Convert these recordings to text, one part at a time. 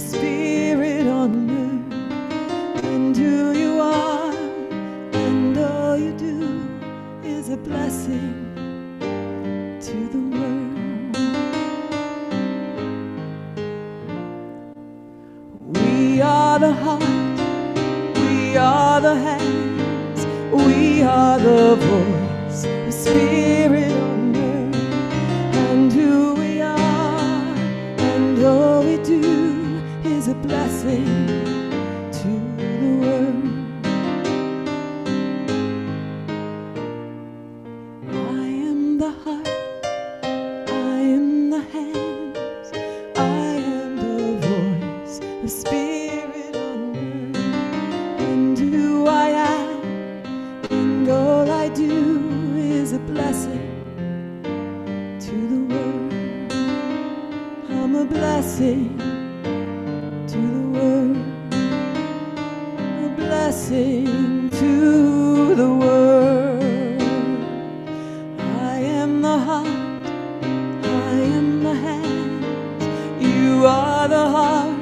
Spirit on earth, and who you are, and all you do is a blessing to the world. We are the heart, we are the hands, we are the voice, the Spirit on earth, and who we are, and all we do is a blessing to the world. I am the heart, I am the hands, I am the voice, the Spirit on earth, and who I am, and all I do is a blessing to the world. I'm a blessing to the world, a blessing to the world. I am the heart, I am the hands, you are the heart,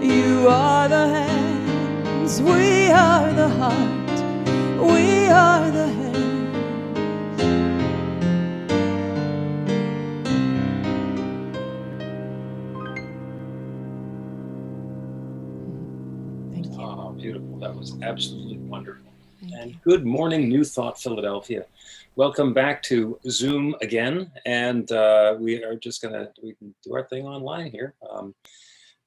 you are the hands, we are the heart, we are the hands. Thank you. Oh, beautiful. That was absolutely wonderful. Thank And you. good morning, New Thought Philadelphia. Welcome back to Zoom again. And we are just we can do our thing online here.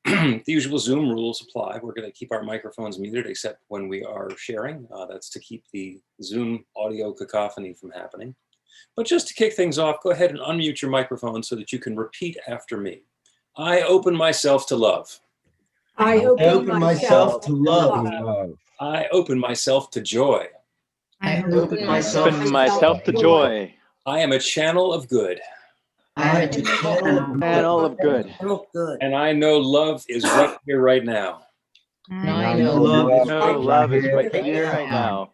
The usual Zoom rules apply. We're going to keep our microphones muted except when we are sharing. That's to keep the Zoom audio cacophony from happening. But just to kick things off, go ahead and unmute your microphone so that you can repeat after me. I open myself to love. I open myself to love. I open myself to joy. I open myself to joy. I am a channel of good. I am a Channel of good. And I know love is right here, right now. I know love is No, love is right here, right now.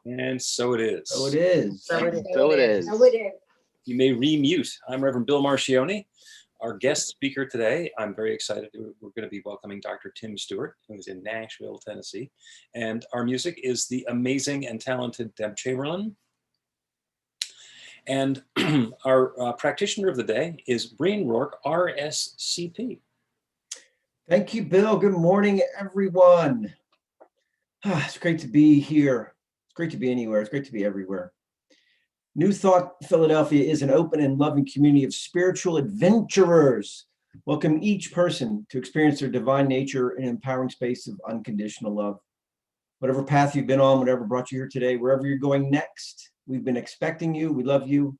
And so it is. So it is. So it is. You may remute. I'm Reverend Bill Marcioni, our guest speaker today. I'm very excited. We're going to be welcoming Dr. Tim Stewart, who is in Nashville, Tennessee. And our music is the amazing and talented Deb Chamberlain. And our practitioner of the day is Breen Rourke, RSCP. Thank you, Bill. Good morning, everyone. It's great to be here. It's great to be anywhere. It's great to be everywhere. New Thought Philadelphia is an open and loving community of spiritual adventurers. Welcome each person to experience their divine nature in an empowering space of unconditional love. Whatever path you've been on, whatever brought you here today, wherever you're going next, we've been expecting you. We love you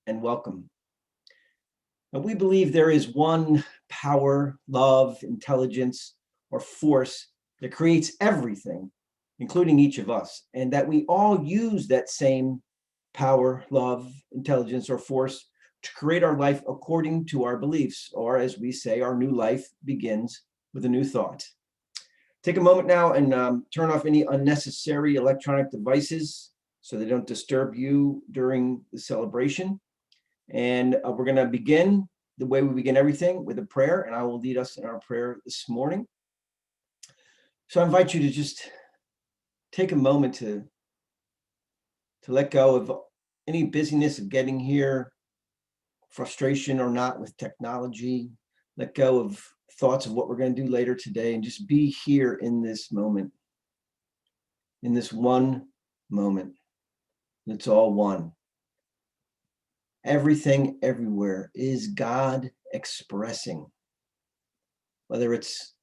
and welcome. Now, we believe there is one power, love, intelligence, or force that creates everything, including each of us, and that we all use that same power, love, intelligence, or force to create our life according to our beliefs, or as we say, our new life begins with a new thought. Take a moment now and turn off any unnecessary electronic devices so they don't disturb you during the celebration. And we're going to begin the way we begin everything with a prayer, and I will lead us in our prayer this morning. So I invite you to just take a moment to let go of any busyness of getting here, frustration or not with technology, let go of thoughts of what we're going to do later today, and just be here in this moment, in this one moment. It's all one. Everything, everywhere is God expressing. Whether it's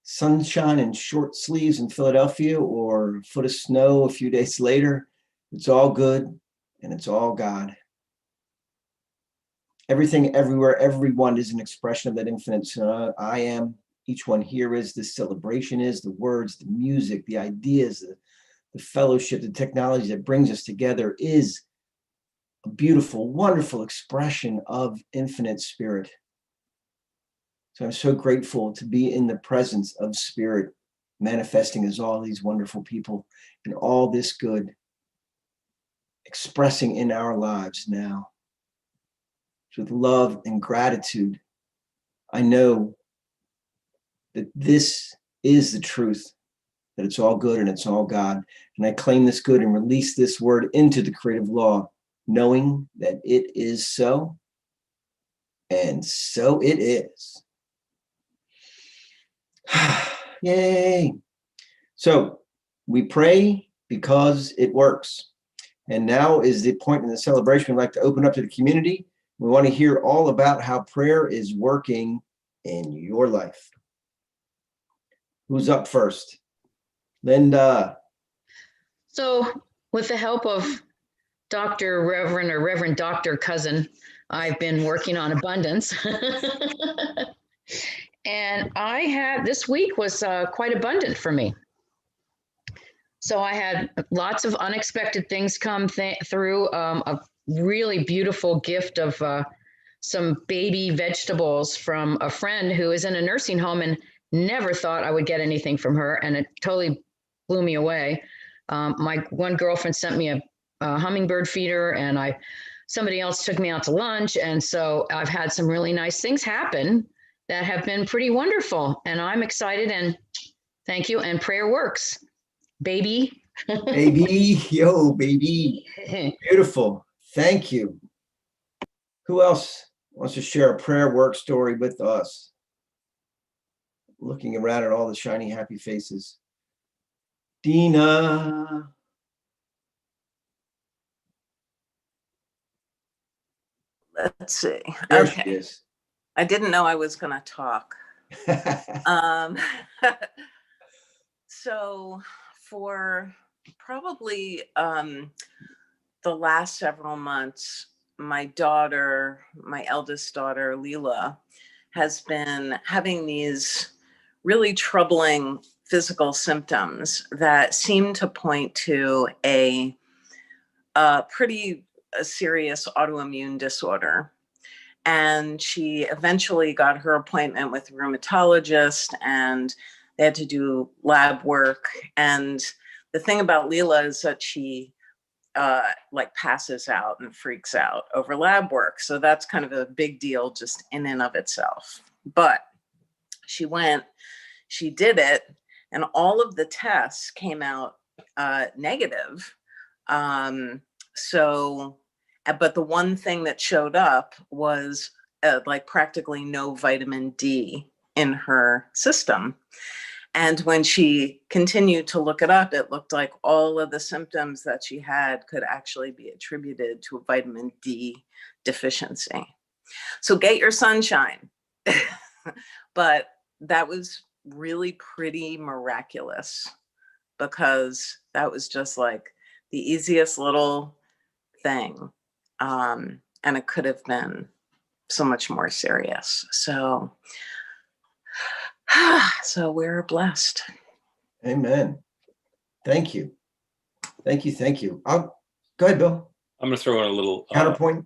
sunshine and short sleeves in Philadelphia or a foot of snow a few days later, it's all good and it's all God. Everything, everywhere, everyone is an expression of that infinite. So I am, each one here is, this celebration is, the words, the music, the ideas, the fellowship, the technology that brings us together is a beautiful, wonderful expression of infinite spirit. So I'm so grateful to be in the presence of spirit manifesting as all these wonderful people and all this good expressing in our lives now. So with love and gratitude, I know that this is the truth, that it's all good and it's all God. And I claim this good and release this word into the creative law, knowing that it is so, and so it is. Yay. So we pray because it works. And now is the point in the celebration we'd like to open up to the community. We want to hear all about how prayer is working in your life. Who's up first? Linda. So with the help of Reverend Dr. Cousin, I've been working on abundance. And this week was quite abundant for me. So I had lots of unexpected things come through, a really beautiful gift of some baby vegetables from a friend who is in a nursing home, and never thought I would get anything from her. And it totally blew me away. My one girlfriend sent me a hummingbird feeder, and somebody else took me out to lunch. And so I've had some really nice things happen that have been pretty wonderful. And I'm excited, and thank you. And prayer works, baby. Baby, yo, baby. Beautiful. Thank you. Who else wants to share a prayer work story with us? Looking around at all the shiny, happy faces. Dina. Let's see. There she Okay. is. I didn't know I was going to talk. So for probably the last several months, my eldest daughter, Leela, has been having these really troubling physical symptoms that seem to point to a pretty serious autoimmune disorder. And she eventually got her appointment with a rheumatologist, and they had to do lab work. And the thing about Leela is that she passes out and freaks out over lab work. So that's kind of a big deal just in and of itself. But she did it, and all of the tests came out negative. But the one thing that showed up was practically no vitamin D in her system. And when she continued to look it up, it looked like all of the symptoms that she had could actually be attributed to a vitamin D deficiency. So get your sunshine. But that was really pretty miraculous, because that was just like the easiest little thing. And it could have been so much more serious. So we're blessed. Amen. Thank you. Thank you. Thank you. Go ahead, Bill. I'm going to throw in a little Counterpoint.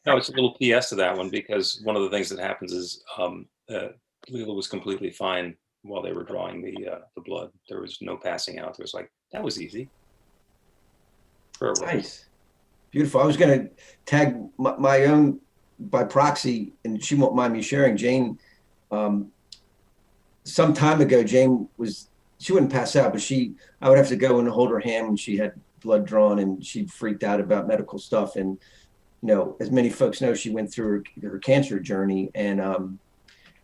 No, it's a little PS to that one, because one of the things that happens is Leela was completely fine while they were drawing the blood. There was no passing out. There was that was easy. Nice. Beautiful. I was going to tag my own by proxy, and she won't mind me sharing. Jane, some time ago, she wouldn't pass out, but I would have to go and hold her hand when she had blood drawn, and she freaked out about medical stuff. And, as many folks know, she went through her cancer journey, and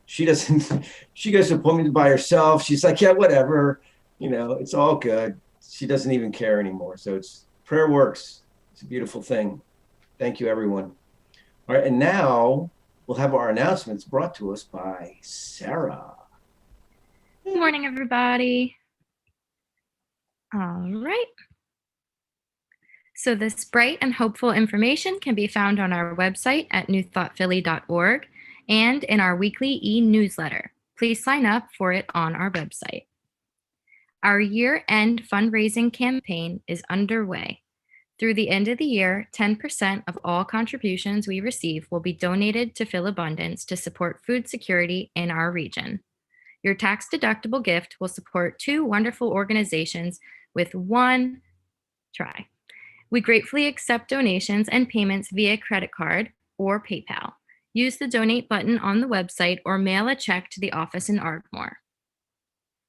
she goes to appointments by herself. She's like, yeah, whatever, it's all good. She doesn't even care anymore. So prayer works. It's a beautiful thing. Thank you, everyone. All right, and now we'll have our announcements brought to us by Sarah. Good morning, everybody. All right. So this bright and hopeful information can be found on our website at newthoughtphilly.org and in our weekly e-newsletter. Please sign up for it on our website. Our year-end fundraising campaign is underway. Through the end of the year, 10% of all contributions we receive will be donated to Philabundance to support food security in our region. Your tax-deductible gift will support 2 wonderful organizations with one try. We gratefully accept donations and payments via credit card or PayPal. Use the donate button on the website or mail a check to the office in Ardmore.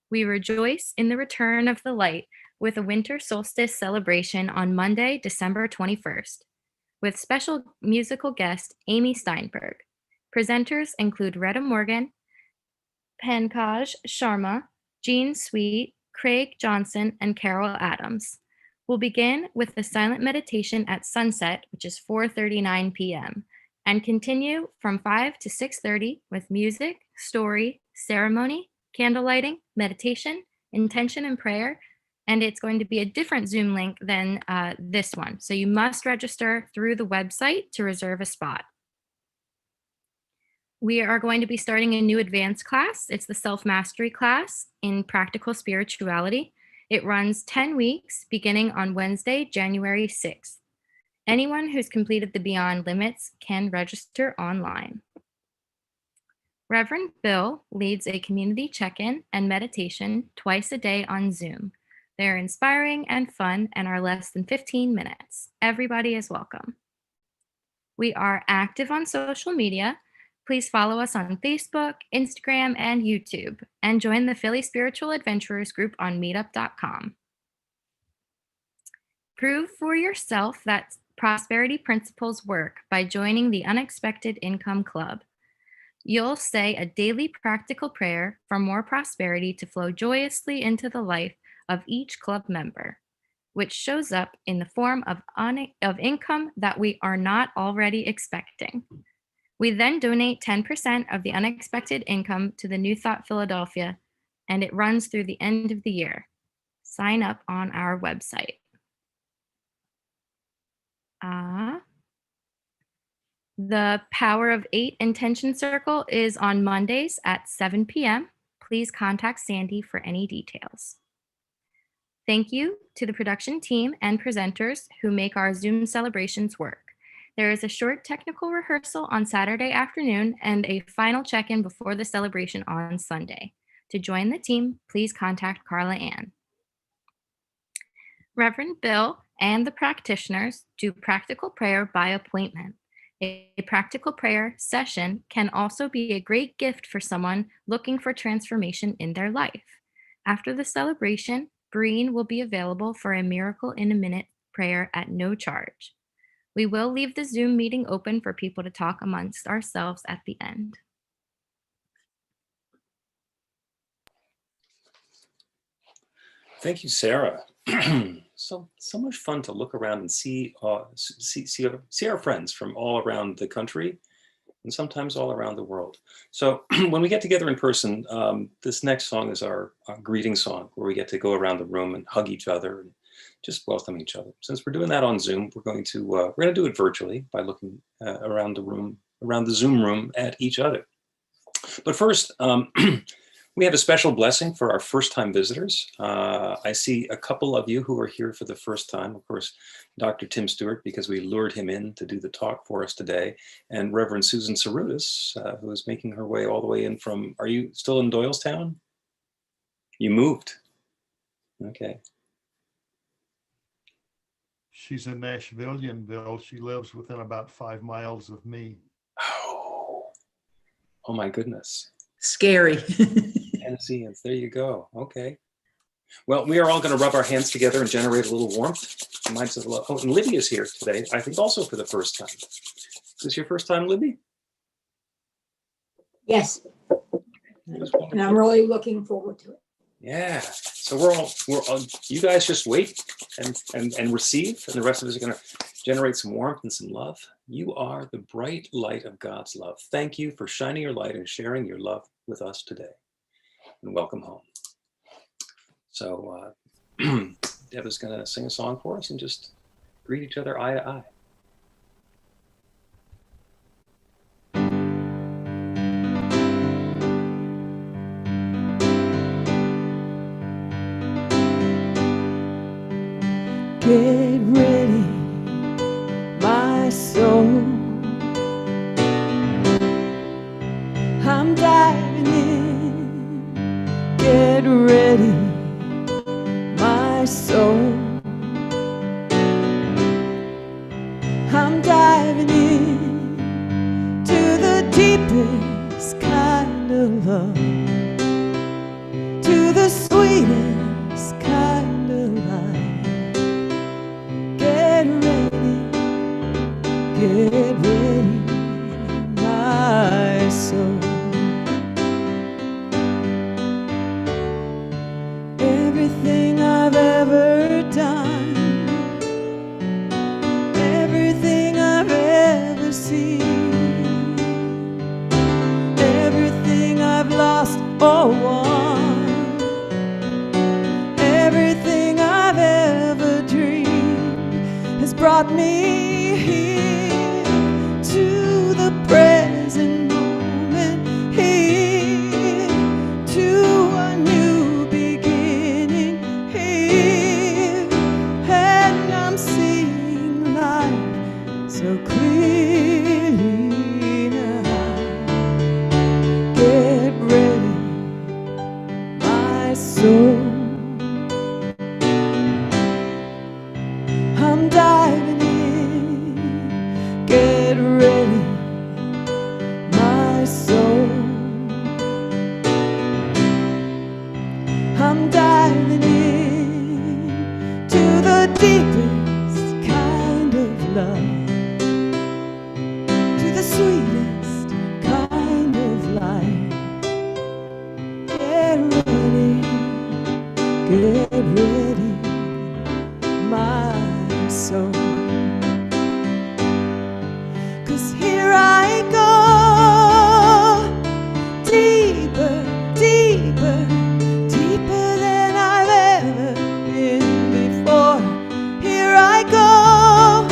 We rejoice in the return of the light with a winter solstice celebration on Monday, December 21st, with special musical guest Amy Steinberg. Presenters include Retta Morgan, Pankaj Sharma, Jean Sweet, Craig Johnson, and Carol Adams. We'll begin with a silent meditation at sunset, which is 4:39 p.m., and continue from 5 to 6:30 with music, story, ceremony, candle lighting, meditation, intention, and prayer. And it's going to be a different Zoom link than this one. So you must register through the website to reserve a spot. We are going to be starting a new advanced class. It's the self-mastery class in practical spirituality. It runs 10 weeks beginning on Wednesday, January 6th. Anyone who's completed the Beyond Limits can register online. Reverend Bill leads a community check-in and meditation twice a day on Zoom. They're inspiring and fun and are less than 15 minutes. Everybody is welcome. We are active on social media. Please follow us on Facebook, Instagram, and YouTube, and join the Philly Spiritual Adventurers group on meetup.com. Prove for yourself that prosperity principles work by joining the Unexpected Income Club. You'll say a daily practical prayer for more prosperity to flow joyously into the life of each club member, which shows up in the form of income that we are not already expecting. We then donate 10% of the unexpected income to the New Thought Philadelphia, and it runs through the end of the year. Sign up on our website. The Power of 8 Intention Circle is on Mondays at 7 p.m. Please contact Sandy for any details. Thank you to the production team and presenters who make our Zoom celebrations work. There is a short technical rehearsal on Saturday afternoon and a final check-in before the celebration on Sunday. To join the team, please contact Carla Ann. Reverend Bill and the practitioners do practical prayer by appointment. A practical prayer session can also be a great gift for someone looking for transformation in their life. After the celebration, Breen will be available for a Miracle in a Minute prayer at no charge. We will leave the Zoom meeting open for people to talk amongst ourselves at the end. Thank you, Sarah. So much fun to look around and see our friends from all around the country and sometimes all around the world. So when we get together in person, this next song is our greeting song, where we get to go around the room and hug each other and just welcome each other. Since we're doing that on Zoom, we're going to do it virtually by looking around the room, around the Zoom room at each other. But first, we have a special blessing for our first-time visitors. I see a couple of you who are here for the first time. Of course, Dr. Tim Stewart, because we lured him in to do the talk for us today, and Reverend Susan Sarutis, who is making her way all the way in from, are you still in Doylestown? You moved. Okay. She's a Nashvilleianville. She lives within about 5 miles of me. Oh my goodness. Scary. Tennesseans, there you go. Okay. Well, we are all going to rub our hands together and generate a little warmth. Reminds us a lot. Oh, and Libby is here today, I think also for the first time. Is this your first time, Libby? Yes. And I'm really looking forward to it. Yeah. So we're all you guys just wait and receive, and the rest of us are going to generate some warmth and some love. You are the bright light of God's love. Thank you for shining your light and sharing your love with us today. And welcome home. So Deb is going to sing a song for us and just greet each other eye to eye. Get ready, my soul. I'm diving in. Get ready, my soul. I'm diving in to the the sweetest kind of life. Get ready, my soul. Everything I've ever done, everything I've ever seen, everything I've lost or won, everything I've ever dreamed has brought me here to the present moment, here to a new beginning, here, and I'm seeing life so clearly now. Get ready, my soul. I'm diving in. Get ready, my soul. I'm diving in to the deepest kind of love, to the sweetest kind of life. Get ready, my soul. 'Cause here I go, deeper, deeper, deeper than I've ever been before. Here I go,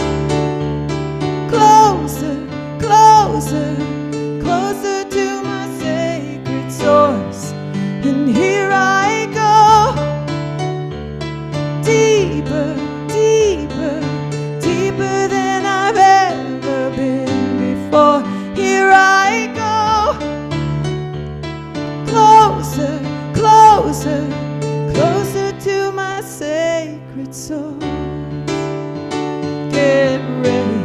closer, closer, closer to my sacred source. And here I go, deeper, deeper, deeper than I've ever been before. Here I go, closer, closer, closer to my sacred soul. Get ready,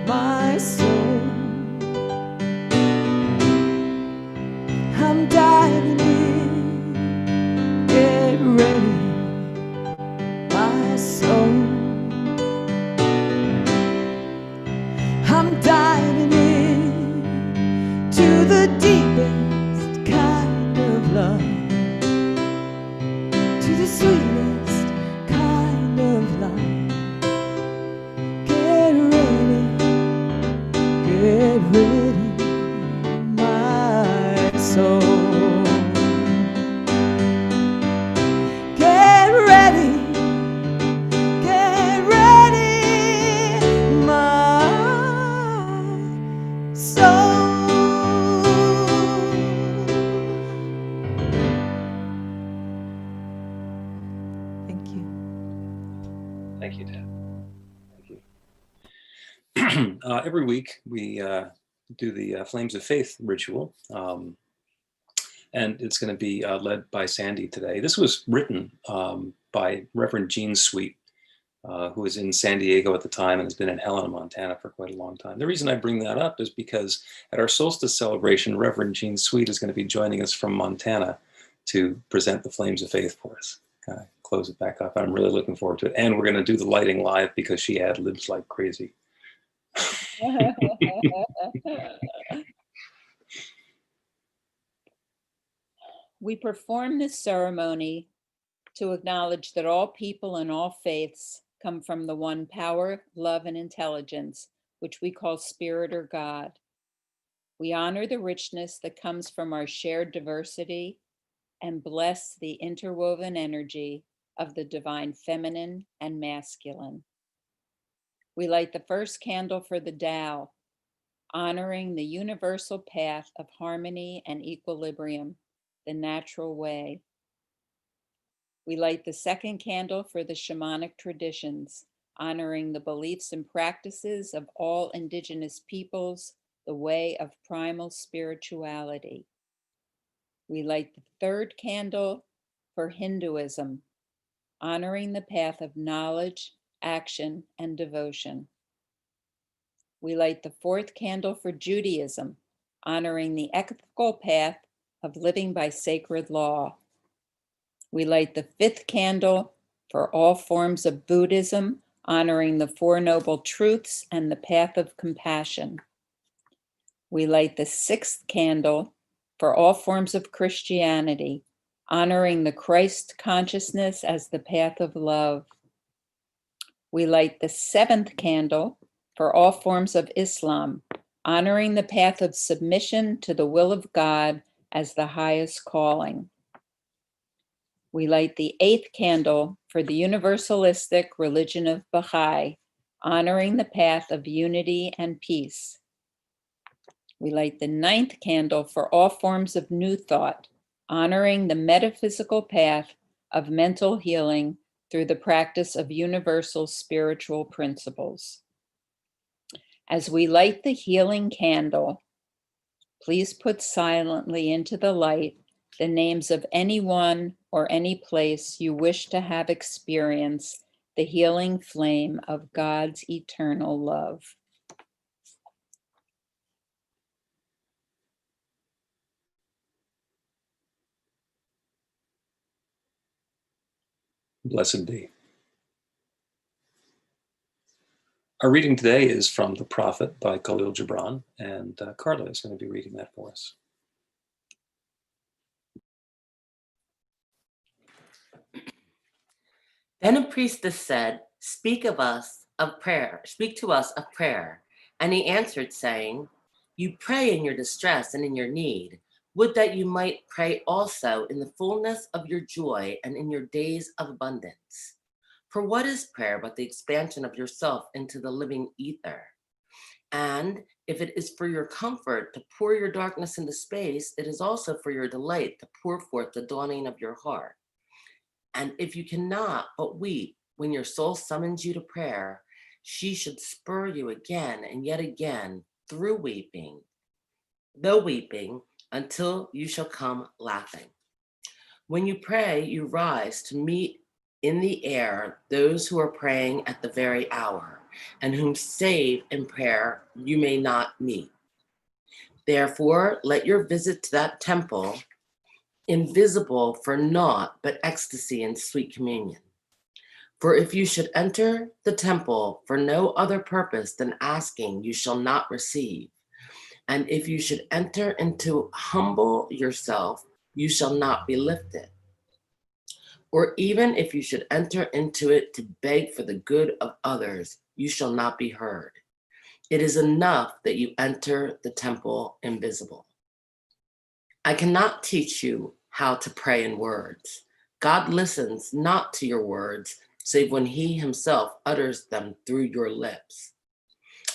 my soul. I'm diving in. Get ready, my soul. I'm diving in to the deepest kind of love, to the sweetest kind of life. Get ready, my soul. Get ready, my soul. Thank you. Thank you, Deb. Thank you. Every week we do the Flames of Faith ritual, and it's going to be led by Sandy today. This was written by Reverend Gene Sweet, who was in San Diego at the time and has been in Helena, Montana for quite a long time. The reason I bring that up is because at our solstice celebration, Reverend Gene Sweet is going to be joining us from Montana to present the Flames of Faith for us. Kind of close it back up. I'm really looking forward to it. And we're going to do the lighting live because she ad-libs like crazy. We perform this ceremony to acknowledge that all people and all faiths come from the one power, love, and intelligence, which we call Spirit or God. We honor the richness that comes from our shared diversity and bless the interwoven energy of the divine feminine and masculine. We light the first candle for the Tao, honoring the universal path of harmony and equilibrium, the natural way. We light the second candle for the shamanic traditions, honoring the beliefs and practices of all indigenous peoples, the way of primal spirituality. We light the third candle for Hinduism, honoring the path of knowledge, action, and devotion. We light the fourth candle for Judaism, honoring the ethical path of living by sacred law. We light the 5th candle for all forms of Buddhism, honoring the Four Noble Truths and the path of compassion. We light the 6th candle for all forms of Christianity, honoring the Christ consciousness as the path of love. We light the 7th candle for all forms of Islam, honoring the path of submission to the will of God as the highest calling. We light the 8th candle for the universalistic religion of Baha'i, honoring the path of unity and peace. We light the 9th candle for all forms of New Thought, honoring the metaphysical path of mental healing through the practice of universal spiritual principles. As we light the healing candle, please put silently into the light the names of anyone or any place you wish to have experience the healing flame of God's eternal love. Blessed be. Our reading today is from The Prophet by Khalil Gibran, and Carla is going to be reading that for us. Then a priestess said, speak to us of prayer. And he answered, saying, you pray in your distress and in your need. Would that you might pray also in the fullness of your joy and in your days of abundance. For what is prayer but the expansion of yourself into the living ether? And if it is for your comfort to pour your darkness into space, it is also for your delight to pour forth the dawning of your heart. And if you cannot but weep when your soul summons you to prayer, she should spur you again and yet again through weeping, until you shall come laughing. When you pray, you rise to meet in the air those who are praying at the very hour, and whom save in prayer you may not meet. Therefore, let your visit to that temple invisible for naught but ecstasy and sweet communion. For if you should enter the temple for no other purpose than asking, you shall not receive. And if you should enter into humble yourself, you shall not be lifted. Or even if you should enter into it to beg for the good of others, you shall not be heard. It is enough that you enter the temple invisible. I cannot teach you how to pray in words. God listens not to your words, save when he himself utters them through your lips.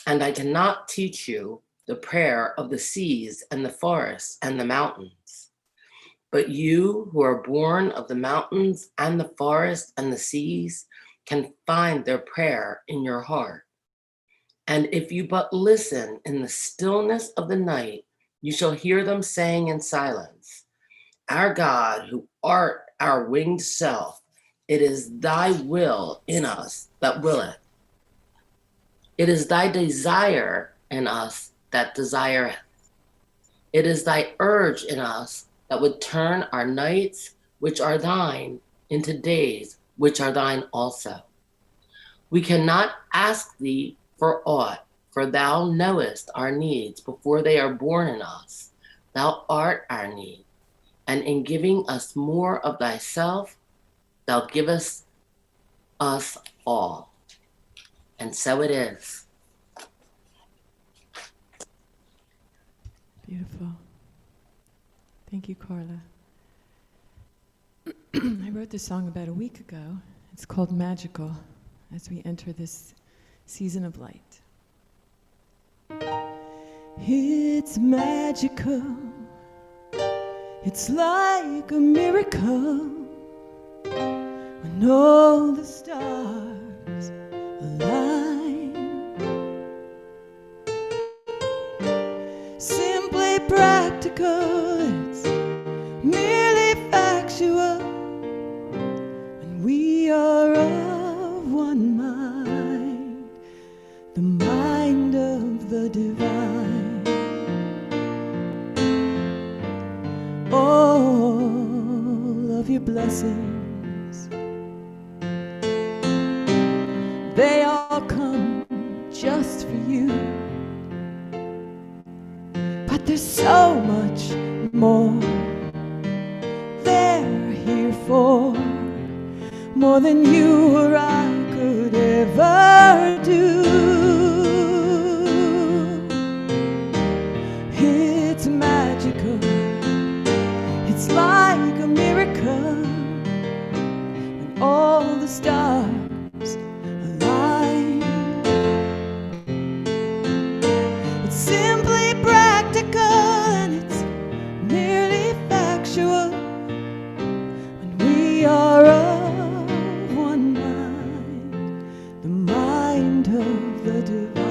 And I cannot teach you the prayer of the seas and the forests and the mountains. But you who are born of the mountains and the forests and the seas can find their prayer in your heart. And if you but listen in the stillness of the night, you shall hear them saying in silence, our God, who art our winged self, it is thy will in us that willeth. It is thy desire in us that desireth. It is thy urge in us that would turn our nights, which are thine, into days, which are thine also. We cannot ask thee for aught, for thou knowest our needs before they are born in us. Thou art our need, and in giving us more of thyself, thou givest us all. And so it is. Beautiful. Thank you, Carla. I wrote this song about a week ago. It's called Magical, as we enter this season of light. It's magical. It's like a miracle when all the stars align. Simply practical, it's merely factual when we are of one mind, the mind of the divine. All of your blessings. They all come just for you. But there's so much more they're here for, more than you or I could ever do. It's magical, it's like a miracle when all the stars align. It's simply practical and it's nearly factual when we are of one mind, the mind of the divine.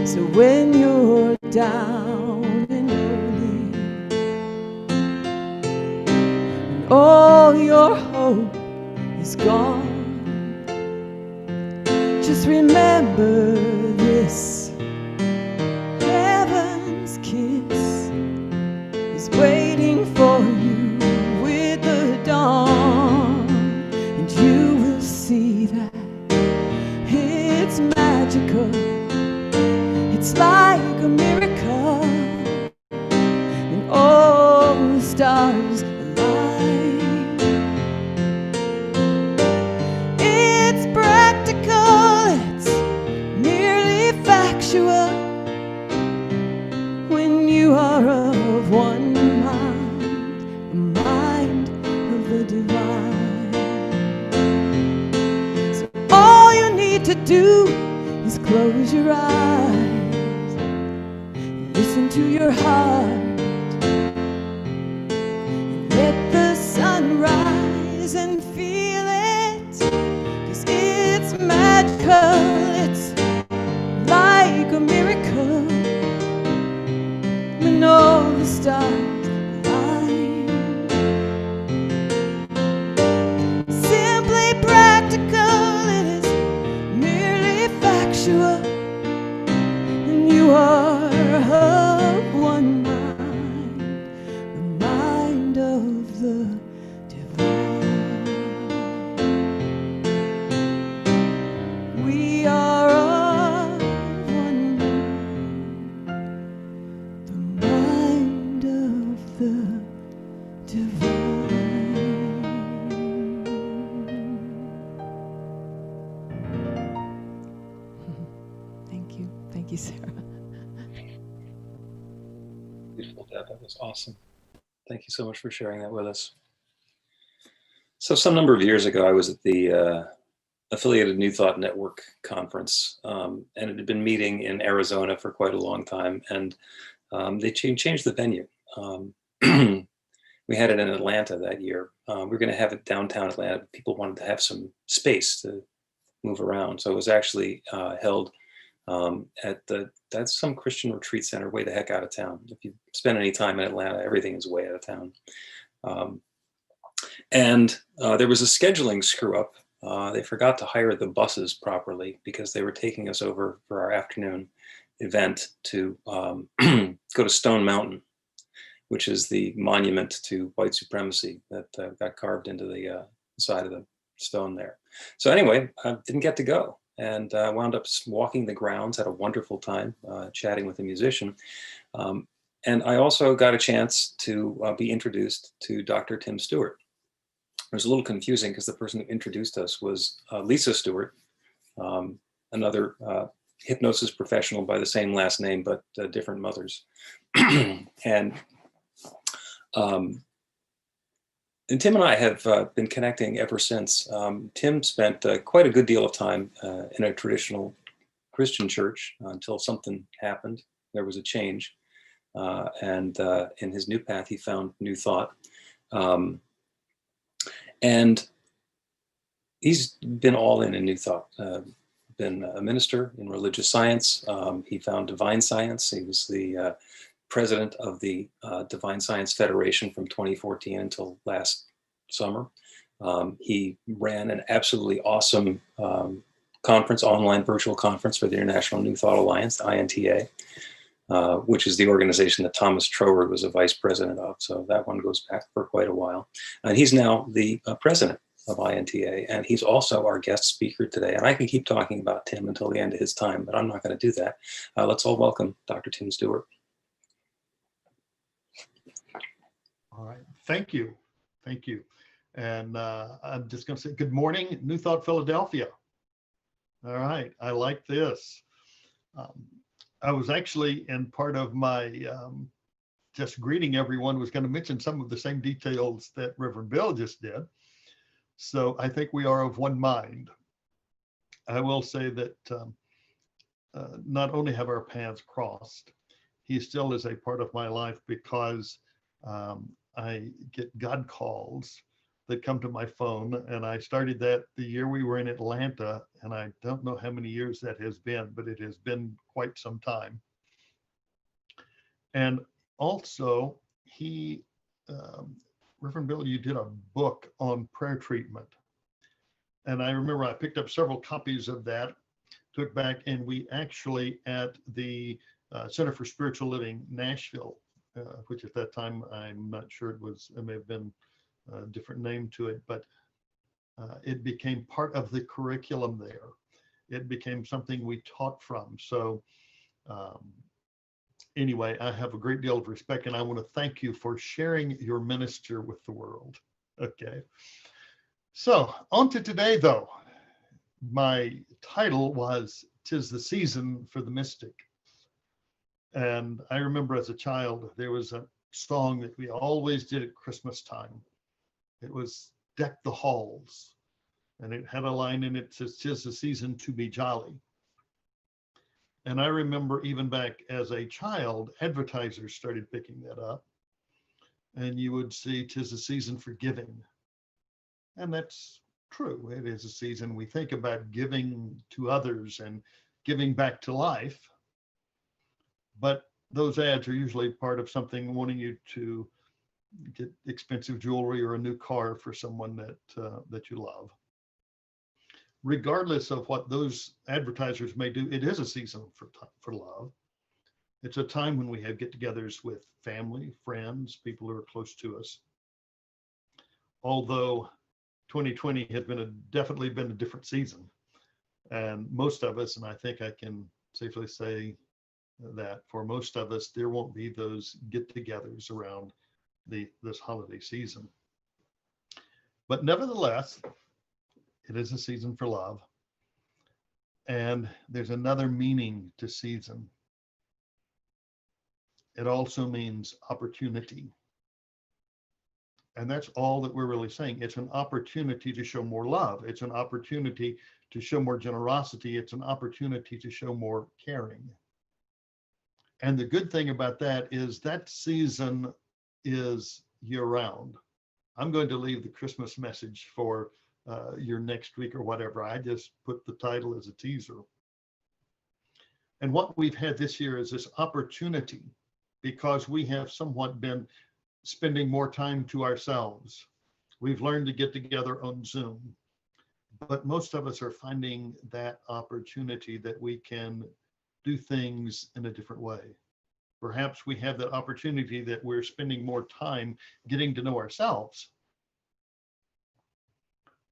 So when you're down and lonely and all your hope is gone, just remember this: heaven's kiss is waiting for you with the dawn, and you will see that it's magical. It's like a miracle when all the stars align. It's practical, it's nearly factual when you are of one mind, the mind of the divine. So all you need to do is close your eyes, listen to your heart, and let the sun rise and feel it, 'cause it's magical, it's like a miracle when all the stars align. Simply practical, it is merely factual, and you are of one mind, the mind of the divine. We are of one mind, the mind of the divine. Thank you, Sarah. Beautiful, Deb. That was awesome. Thank you so much for sharing that with us. So some number of years ago, I was at the affiliated New Thought Network conference, and it had been meeting in Arizona for quite a long time, and they changed the venue. We had it in Atlanta that year. We were going to have it downtown Atlanta, but people wanted to have some space to move around. So it was actually held at that's some Christian retreat center way the heck out of town. If you spend any time in Atlanta, everything is way out of town. And there was a scheduling screw up. They forgot to hire the buses properly because they were taking us over for our afternoon event to go to Stone Mountain, which is the monument to white supremacy that got carved into the side of the stone there. So anyway, I didn't get to go, and wound up walking the grounds, had a wonderful time chatting with a musician. And I also got a chance to be introduced to Dr. Tim Stewart. It was a little confusing because the person who introduced us was Lisa Stewart, another hypnosis professional by the same last name, but different mothers. And Tim and I have been connecting ever since. Tim spent quite a good deal of time in a traditional Christian church until something happened. There was a change. And in his new path, he found New Thought. And he's been all in New Thought. Been a minister in religious science. He found divine science. He was the president of the Divine Science Federation from 2014 until last summer. He ran an absolutely awesome conference, online virtual conference for the International New Thought Alliance, the INTA. which is the organization that Thomas Troward was a vice president of. So that one goes back for quite a while. And he's now the president of INTA, and he's also our guest speaker today. And I can keep talking about Tim until the end of his time, but I'm not going to do that. Let's all welcome Dr. Tim Stewart. All right, thank you. Thank you. And I'm just going to say good morning, New Thought, Philadelphia. All right, I like this. I was actually in part of my just greeting everyone was going to mention some of the same details that Reverend Bill just did. So I think we are of one mind. I will say that not only have our paths crossed, he still is a part of my life because I get God calls that come to my phone, and I started that the year we were in Atlanta, and I don't know how many years that has been, but it has been quite some time. And also, he, Reverend Bill, you did a book on prayer treatment. And I remember I picked up several copies of that, took back, and we actually at the Center for Spiritual Living, Nashville, which at that time, I'm not sure it may have been a different name to it, but it became part of the curriculum there. It became something we taught from. So anyway, I have a great deal of respect, and I want to thank you for sharing your minister with the world. Okay. So on to today, though. My title was "'Tis the Season for the Mystic." And I remember as a child, there was a song that we always did at Christmas time. It was "Deck the Halls." And it had a line in it that says, "'Tis the season to be jolly." And I remember even back as a child, advertisers started picking that up. And you would see "'Tis the season for giving." And that's true. It is a season we think about giving to others and giving back to life. But those ads are usually part of something wanting you to get expensive jewelry or a new car for someone that you love. Regardless of what those advertisers may do, it is a season for love. It's a time when we have get-togethers with family, friends, people who are close to us. Although 2020 has definitely been a different season, and most of us, and I think I can safely say that for most of us, there won't be those get-togethers around this holiday season. But nevertheless, it is a season for love. And there's another meaning to season. It also means opportunity. And that's all that we're really saying. It's an opportunity to show more love. It's an opportunity to show more generosity. It's an opportunity to show more caring. And the good thing about that is that season is year-round. I'm going to leave the Christmas message for your next week or whatever. I just put the title as a teaser. And what we've had this year is this opportunity, because we have somewhat been spending more time to ourselves. We've learned to get together on Zoom, but most of us are finding that opportunity that we can do things in a different way. Perhaps we have that opportunity that we're spending more time getting to know ourselves.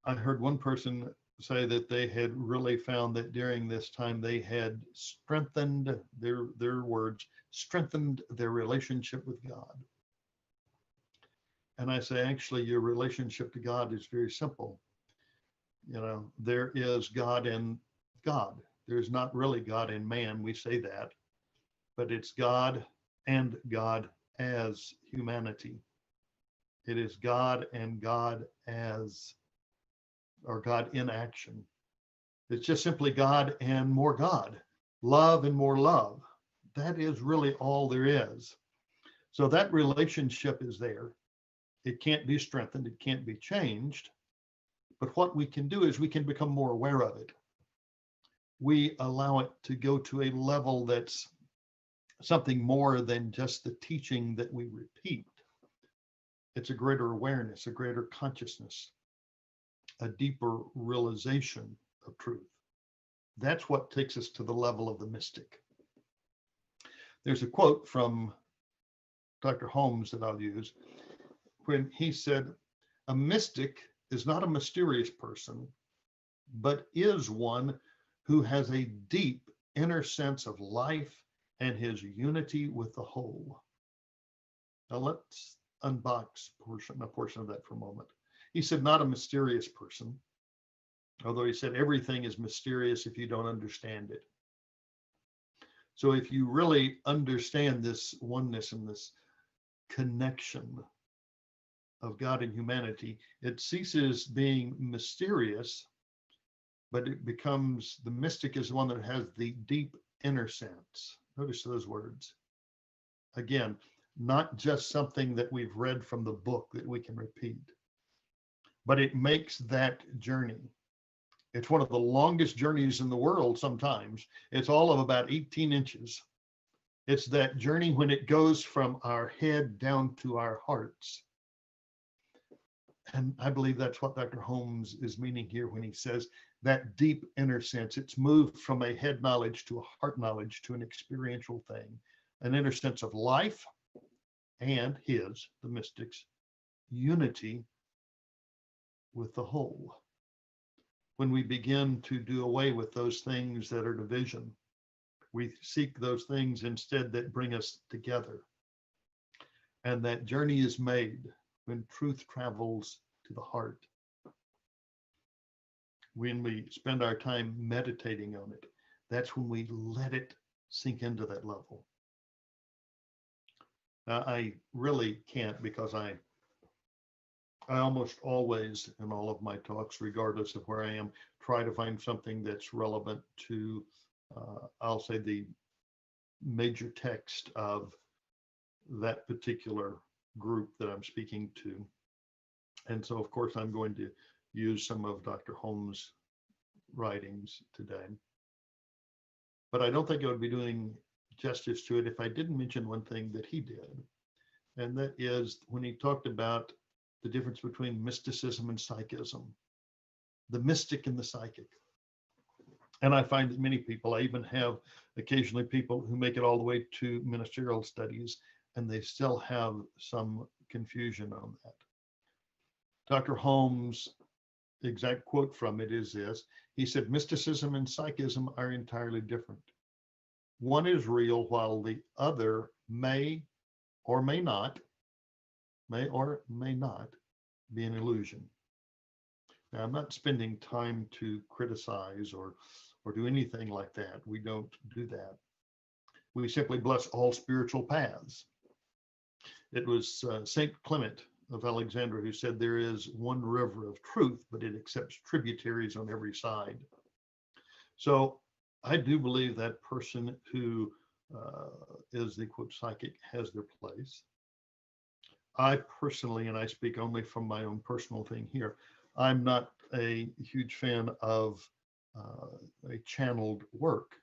I heard one person say that they had really found that during this time they had strengthened their words, strengthened their relationship with God. And I say, actually, your relationship to God is very simple. You know, there is God in God. There's not really God in man. We say that, but it's God and God as humanity. It is God and God as, or God in action. It's just simply God and more God, love and more love. That is really all there is. So that relationship is there. It can't be strengthened. It can't be changed. But what we can do is we can become more aware of it. We allow it to go to a level that's something more than just the teaching that we repeat. It's a greater awareness, a greater consciousness, a deeper realization of truth. That's what takes us to the level of the mystic. There's a quote from Dr. Holmes that I'll use when he said, "A mystic is not a mysterious person, but is one who has a deep inner sense of life and his unity with the whole." Now let's unbox a portion of that for a moment. He said, not a mysterious person, although he said everything is mysterious if you don't understand it. So if you really understand this oneness and this connection of God and humanity, it ceases being mysterious, but it becomes, the mystic is one that has the deep inner sense. Notice those words. Again, not just something that we've read from the book that we can repeat, but it makes that journey. It's one of the longest journeys in the world sometimes. It's all of about 18 inches. It's that journey when it goes from our head down to our hearts. And I believe that's what Dr. Holmes is meaning here when he says that deep inner sense. It's moved from a head knowledge to a heart knowledge to an experiential thing, an inner sense of life and his, the mystic's, unity with the whole. When we begin to do away with those things that are division, we seek those things instead that bring us together. And that journey is made when truth travels to the heart. When we spend our time meditating on it, that's when we let it sink into that level. Now, I really can't, because I almost always, in all of my talks, regardless of where I am, try to find something that's relevant to, I'll say, the major text of that particular group that I'm speaking to. And so, of course, I'm going to use some of Dr. Holmes' writings today. But I don't think I would be doing justice to it if I didn't mention one thing that he did. And that is when he talked about the difference between mysticism and psychism, the mystic and the psychic. And I find that many people, I even have occasionally people who make it all the way to ministerial studies, and they still have some confusion on that. Dr. Holmes' exact quote from it is this. He said, mysticism and psychism are entirely different. One is real while the other may or may not be an illusion. Now, I'm not spending time to criticize or do anything like that. We don't do that. We simply bless all spiritual paths. It was Saint Clement of Alexandria who said there is one river of truth, but it accepts tributaries on every side. So I do believe that person who is the quote psychic has their place. I personally, and I speak only from my own personal thing here, I'm not a huge fan of a channeled work,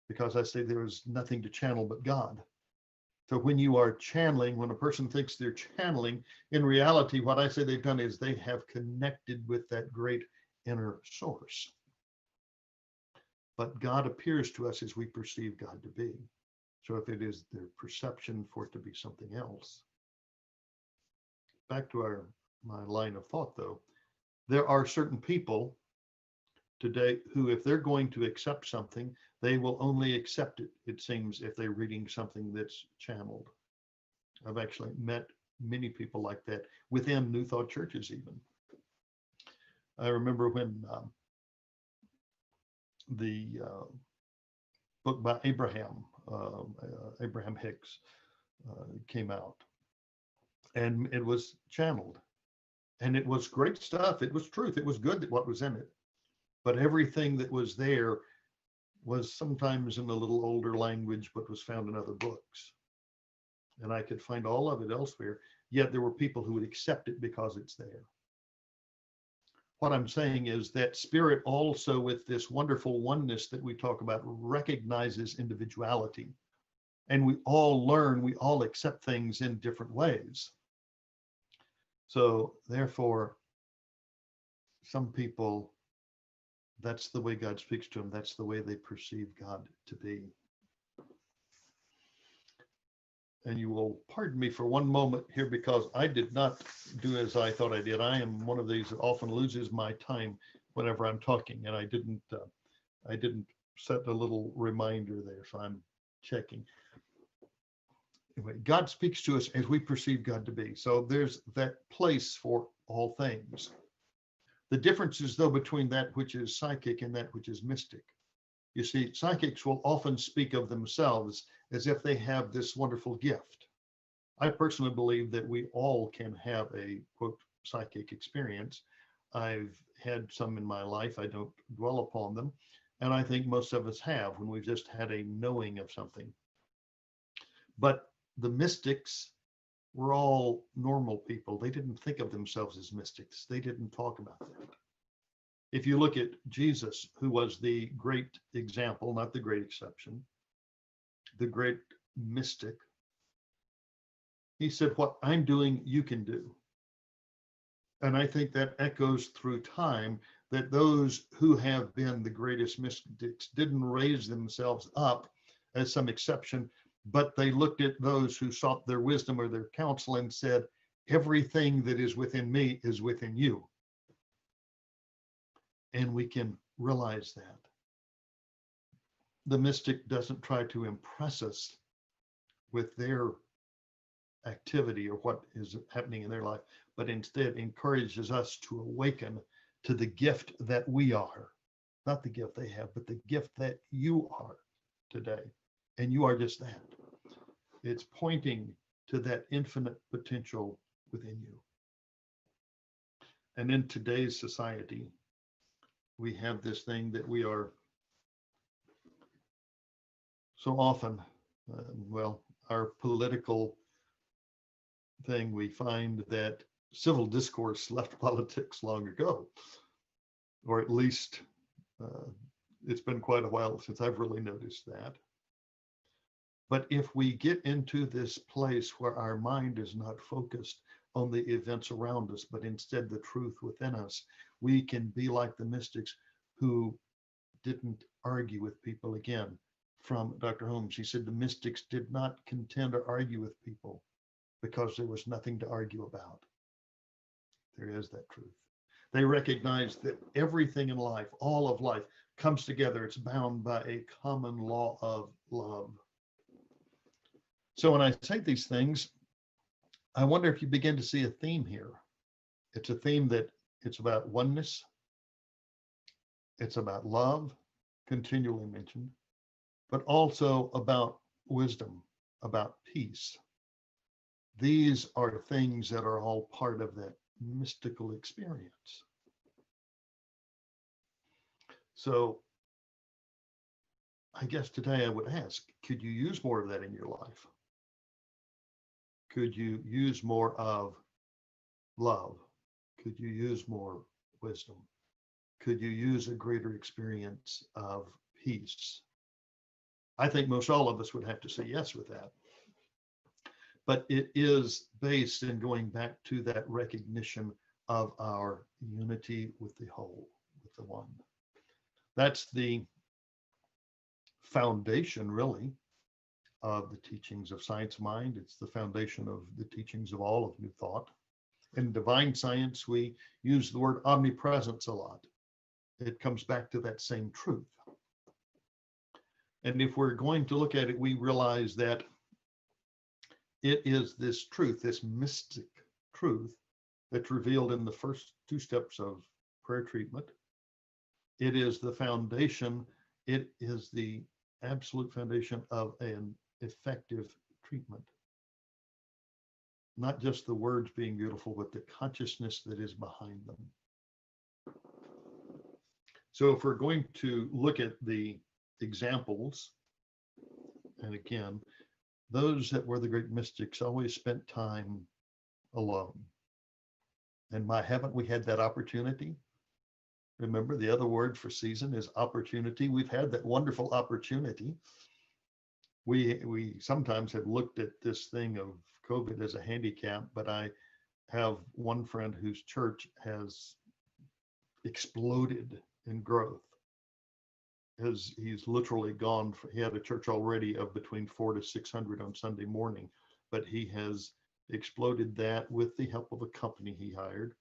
because I say there is nothing to channel but God. So when you are channeling, when a person thinks they're channeling, in reality, what I say they've done is they have connected with that great inner source. But God appears to us as we perceive God to be. So if it is their perception for it to be something else. Back to my line of thought, though, there are certain people today who, if they're going to accept something, they will only accept it, it seems, if they're reading something that's channeled. I've actually met many people like that within New Thought churches even. I remember when the book by Abraham Hicks came out, and it was channeled, and it was great stuff. It was truth. It was good that what was in it, but everything that was there was sometimes in a little older language, but was found in other books. And I could find all of it elsewhere, yet there were people who would accept it because it's there. What I'm saying is that spirit also, with this wonderful oneness that we talk about, recognizes individuality. And we all learn, we all accept things in different ways. So therefore, some people, that's the way God speaks to them. That's the way they perceive God to be. and you will pardon me for one moment here because I did not do as I thought I did. I am one of these that often loses my time whenever I'm talking, and I didn't set a little reminder there, so I'm checking. Anyway, God speaks to us as we perceive God to be. So there's that place for all things. The difference is, though, between that which is psychic and that which is mystic. You see, psychics will often speak of themselves as if they have this wonderful gift. I personally believe that we all can have a, quote, psychic experience. I've had some in my life. I don't dwell upon them. And I think most of us have, when we've just had a knowing of something. But the mystics were all normal people. They didn't think of themselves as mystics. They didn't talk about that. If you look at Jesus, who was the great example, not the great exception, the great mystic, he said, what I'm doing, you can do. And I think that echoes through time, that those who have been the greatest mystics didn't raise themselves up as some exception, but they looked at those who sought their wisdom or their counsel and said, everything that is within me is within you. And we can realize that. The mystic doesn't try to impress us with their activity or what is happening in their life, but instead encourages us to awaken to the gift that we are. Not the gift they have, but the gift that you are today. And you are just that. It's pointing to that infinite potential within you. And in today's society, we have this thing that we are so often, well, our political thing, we find that civil discourse left politics long ago, or at least it's been quite a while since I've really noticed that. But if we get into this place where our mind is not focused on the events around us, but instead the truth within us, we can be like the mystics who didn't argue with people. Again, from Dr. Holmes, he said the mystics did not contend or argue with people because there was nothing to argue about. There is that truth. They recognized that everything in life, all of life, comes together. It's bound by a common law of love. So when I say these things, I wonder if you begin to see a theme here. It's a theme that it's about oneness. It's about love, continually mentioned, but also about wisdom, about peace. These are things that are all part of that mystical experience. So I guess today I would ask, could you use more of that in your life? Could you use more of love? Could you use more wisdom? Could you use a greater experience of peace? I think most all of us would have to say yes with that. But it is based in going back to that recognition of our unity with the whole, with the one. That's the foundation, really, of the teachings of Science Mind. It's the foundation of the teachings of all of New Thought. In divine science, we use the word omnipresence a lot. It comes back to that same truth. And if we're going to look at it, we realize that it is this truth, this mystic truth, that's revealed in the first two steps of prayer treatment. It is the foundation, it is the absolute foundation of an effective treatment. Not just the words being beautiful, but the consciousness that is behind them. So if we're going to look at the examples, and again, those that were the great mystics always spent time alone. And my, haven't we had that opportunity? Remember, the other word for season is opportunity. We've had that wonderful opportunity. We sometimes have looked at this thing of COVID as a handicap, but I have one friend whose church has exploded in growth. He's literally gone, he had a church already of between 400 to 600 on Sunday morning. but he has exploded that with the help of a company he hired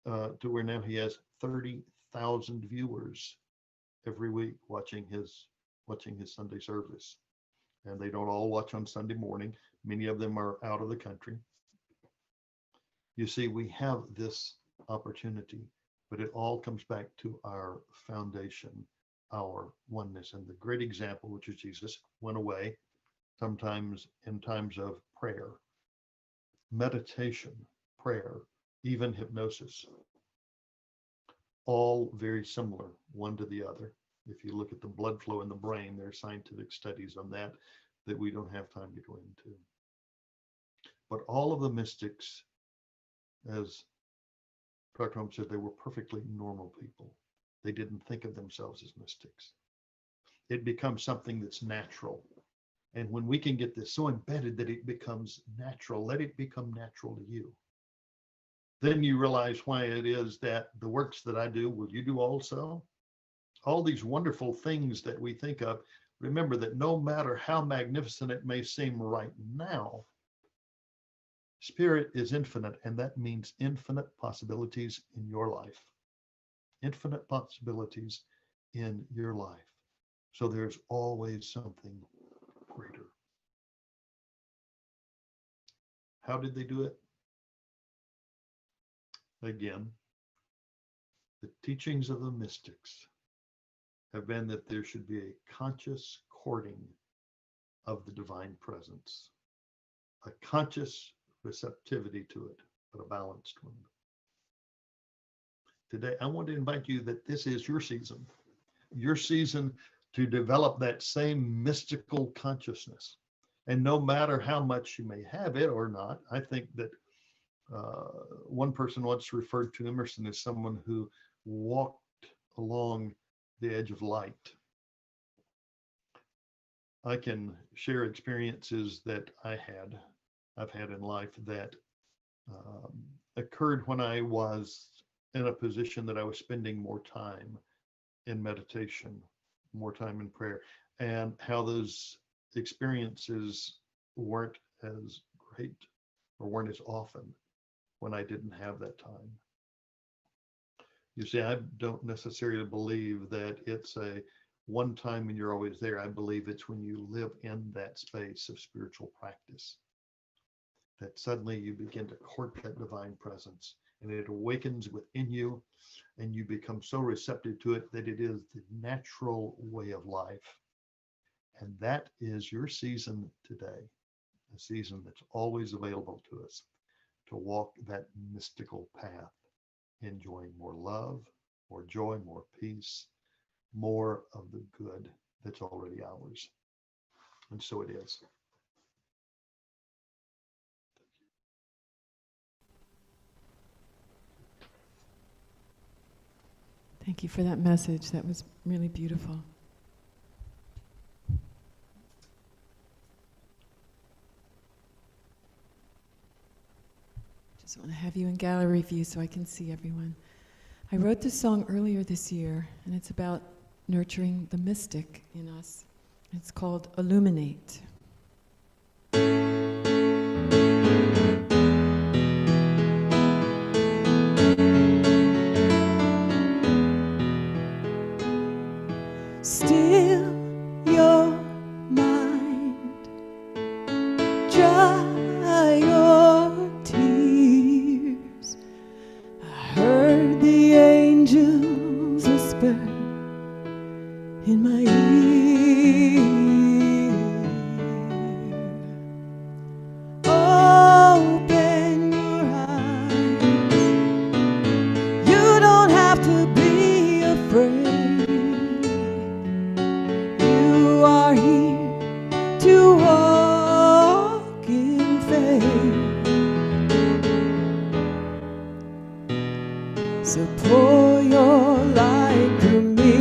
to where now he has 30,000 viewers every week watching his Sunday service. And they don't all watch on Sunday morning. Many of them are out of the country. You see, we have this opportunity, but it all comes back to our foundation, our oneness. And the great example, which is Jesus, went away sometimes in times of prayer, meditation, prayer, even hypnosis, all very similar one to the other. If you look at the blood flow in the brain, there are scientific studies on that we don't have time to go into. But all of the mystics, as Dr. Holmes said, they were perfectly normal people. They didn't think of themselves as mystics. It becomes something that's natural. And when we can get this so embedded that it becomes natural, let it become natural to you. Then you realize why it is that the works that I do, will you do also? All these wonderful things that we think of, remember that no matter how magnificent it may seem right now, Spirit is infinite, and that means infinite possibilities in your life. Infinite possibilities in your life. So there's always something greater. How did they do it? Again, the teachings of the mystics have been that there should be a conscious courting of the divine presence, a conscious receptivity to it, but a balanced one. Today, I want to invite you that this is your season to develop that same mystical consciousness. And no matter how much you may have it or not, I think that one person once referred to Emerson as someone who walked along the edge of light. I can share experiences that I've had in life that occurred when I was in a position that I was spending more time in meditation, more time in prayer, and how those experiences weren't as great or weren't as often when I didn't have that time. You see, I don't necessarily believe that it's a one time and you're always there. I believe it's when you live in that space of spiritual practice that suddenly you begin to court that divine presence, and it awakens within you, and you become so receptive to it that it is the natural way of life. And that is your season today, a season that's always available to us to walk that mystical path, enjoying more love, more joy, more peace, more of the good that's already ours. And so it is. Thank you for that message. That was really beautiful. Just want to have you in gallery view so I can see everyone. I wrote this song earlier this year, and it's about nurturing the mystic in us. It's called Illuminate. Still your mind, dry your tears. I heard the angels whisper in my ear. Open your eyes. You don't have to be afraid. You are here to walk in faith. So pour your light through me.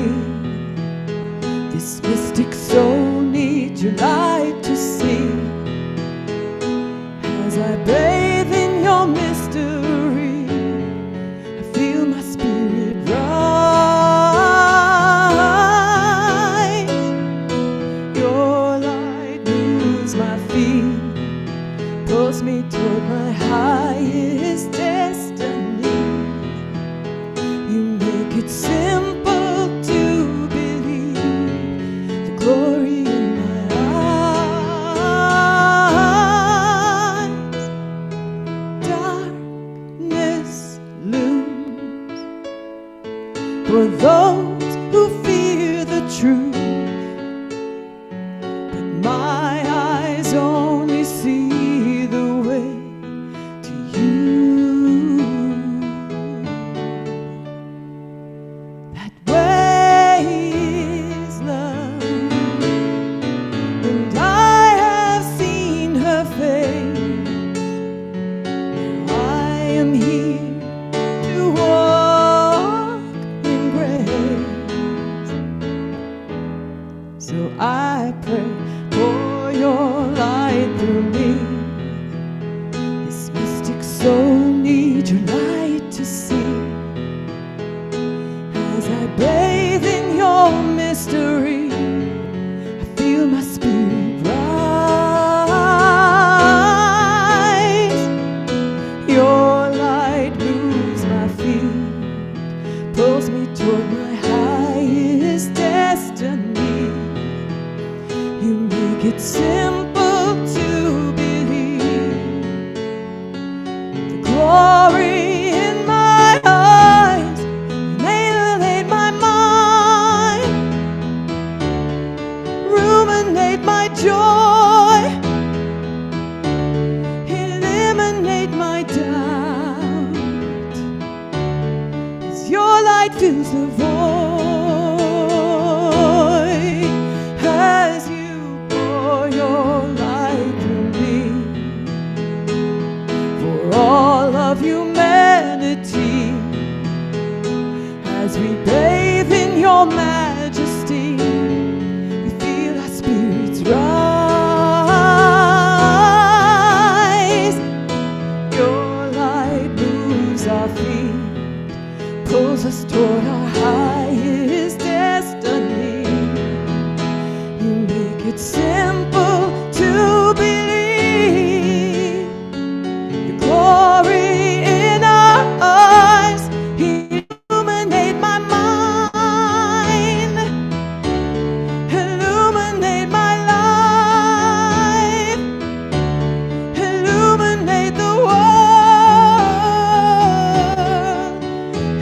This mystic soul needs your light to see. As I bathe in your mystery, I feel my spirit rise. Your light moves my feet. for those who fear the truth. But my eyes only see the way to you. That way is love, and I have seen her face. Now I am here to walk in grace. So I pray, pour your light through me. This mystic soul needs your light to see. As I bathe in your mystery, I feel my spirit rise. Your light moves my feet, pulls me toward my highest destiny. You make it simple to believe. The glory in my eyes annihilate my mind, ruminate my joy, eliminate my doubt. As your light fills the void, as you pour your light through me, for all of humanity, as we bathe in your majesty, we feel our spirits rise. Your light moves our feet, pulls us toward our highest destiny. You make it simple to believe. The glory in our eyes illuminate my mind, illuminate my life, illuminate the world,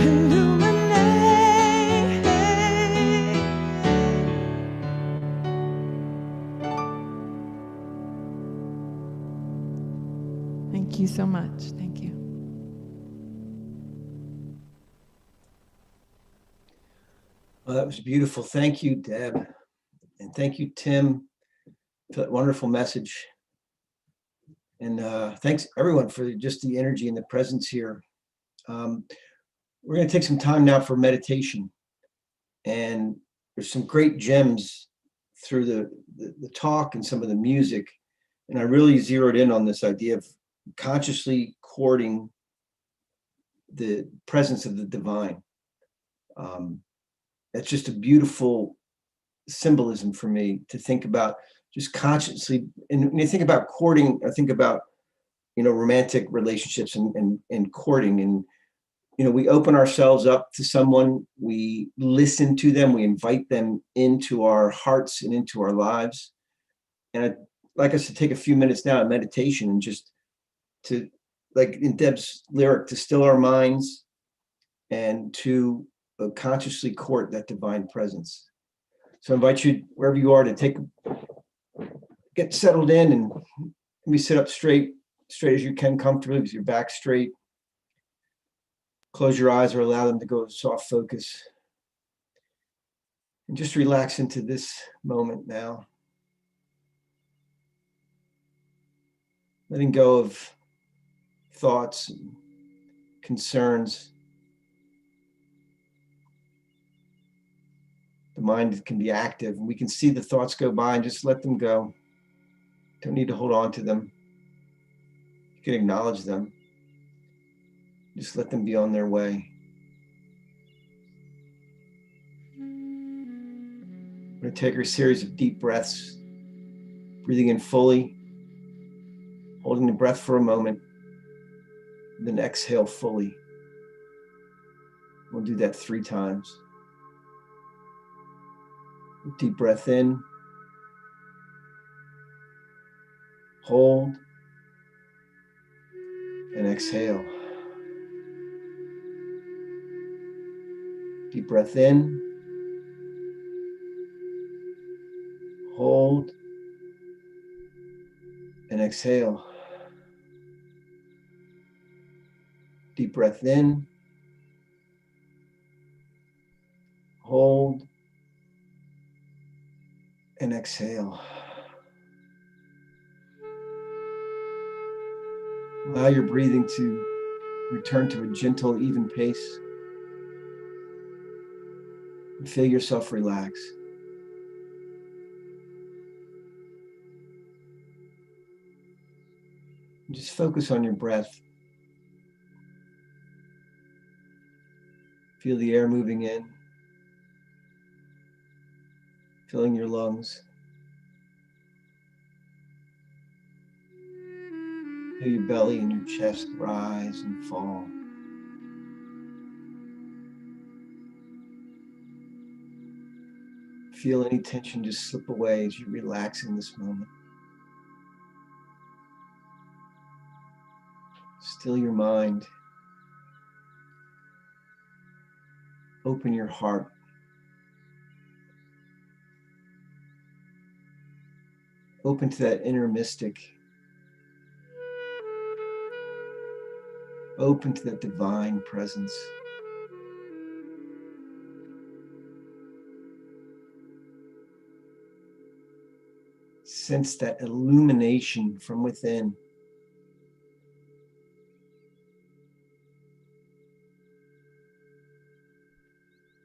illuminate. Thank you so much. Thank you. Well, that was beautiful. Thank you, Deb. And thank you, Tim, for that wonderful message. And thanks everyone for just the energy and the presence here. We're going to take some time now for meditation. And there's some great gems through the talk and some of the music. And I really zeroed in on this idea of consciously courting the presence of the divine. That's just a beautiful symbolism for me to think about, just consciously. And when you think about courting, I think about, romantic relationships and courting. And, we open ourselves up to someone, we listen to them, we invite them into our hearts and into our lives. And I'd like us to take a few minutes now at meditation and just to, like in Deb's lyric, to still our minds and to consciously court that divine presence. So I invite you, wherever you are, to get settled in and maybe sit up straight as you can comfortably with your back straight. Close your eyes or allow them to go soft focus. And just relax into this moment now. Letting go of thoughts and concerns. The mind can be active, and we can see the thoughts go by and just let them go. Don't need to hold on to them. You can acknowledge them. Just let them be on their way. I'm going to take a series of deep breaths, breathing in fully, holding the breath for a moment, then exhale fully. We'll do that 3 times. Deep breath in, hold, and exhale. Deep breath in. Hold. And exhale. Deep breath in. Hold. And exhale. Allow your breathing to return to a gentle, even pace. And feel yourself relax. And just focus on your breath. Feel the air moving in, filling your lungs. Feel your belly and your chest rise and fall. Feel any tension just slip away as you relax in this moment. Still your mind. Open your heart. Open to that inner mystic. Open to that divine presence. Sense that illumination from within.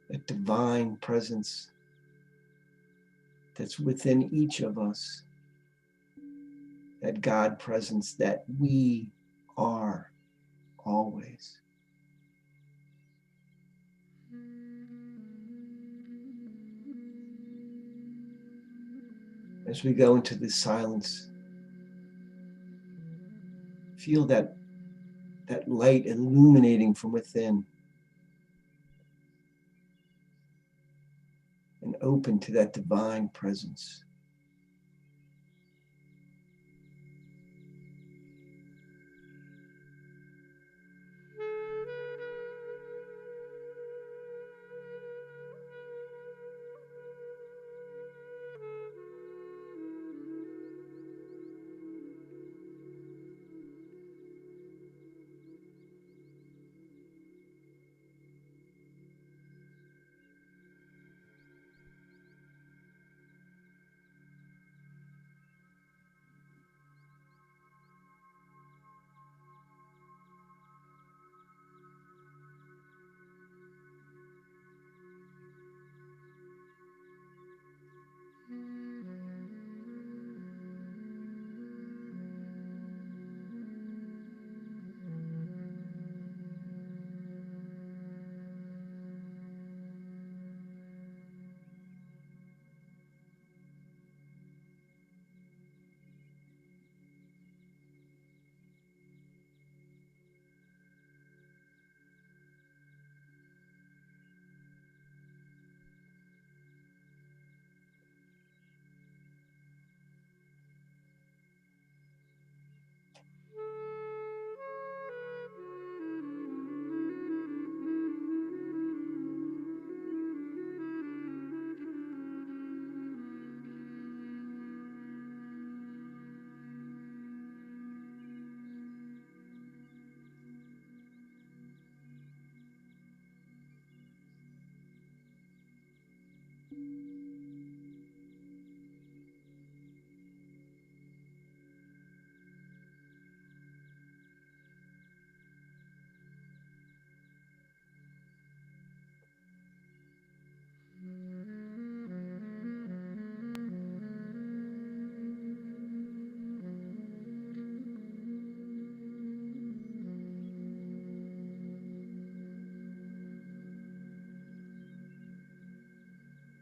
That divine presence that's within each of us. That God presence that we are always. As we go into this silence, feel that light illuminating from within. And open to that divine presence.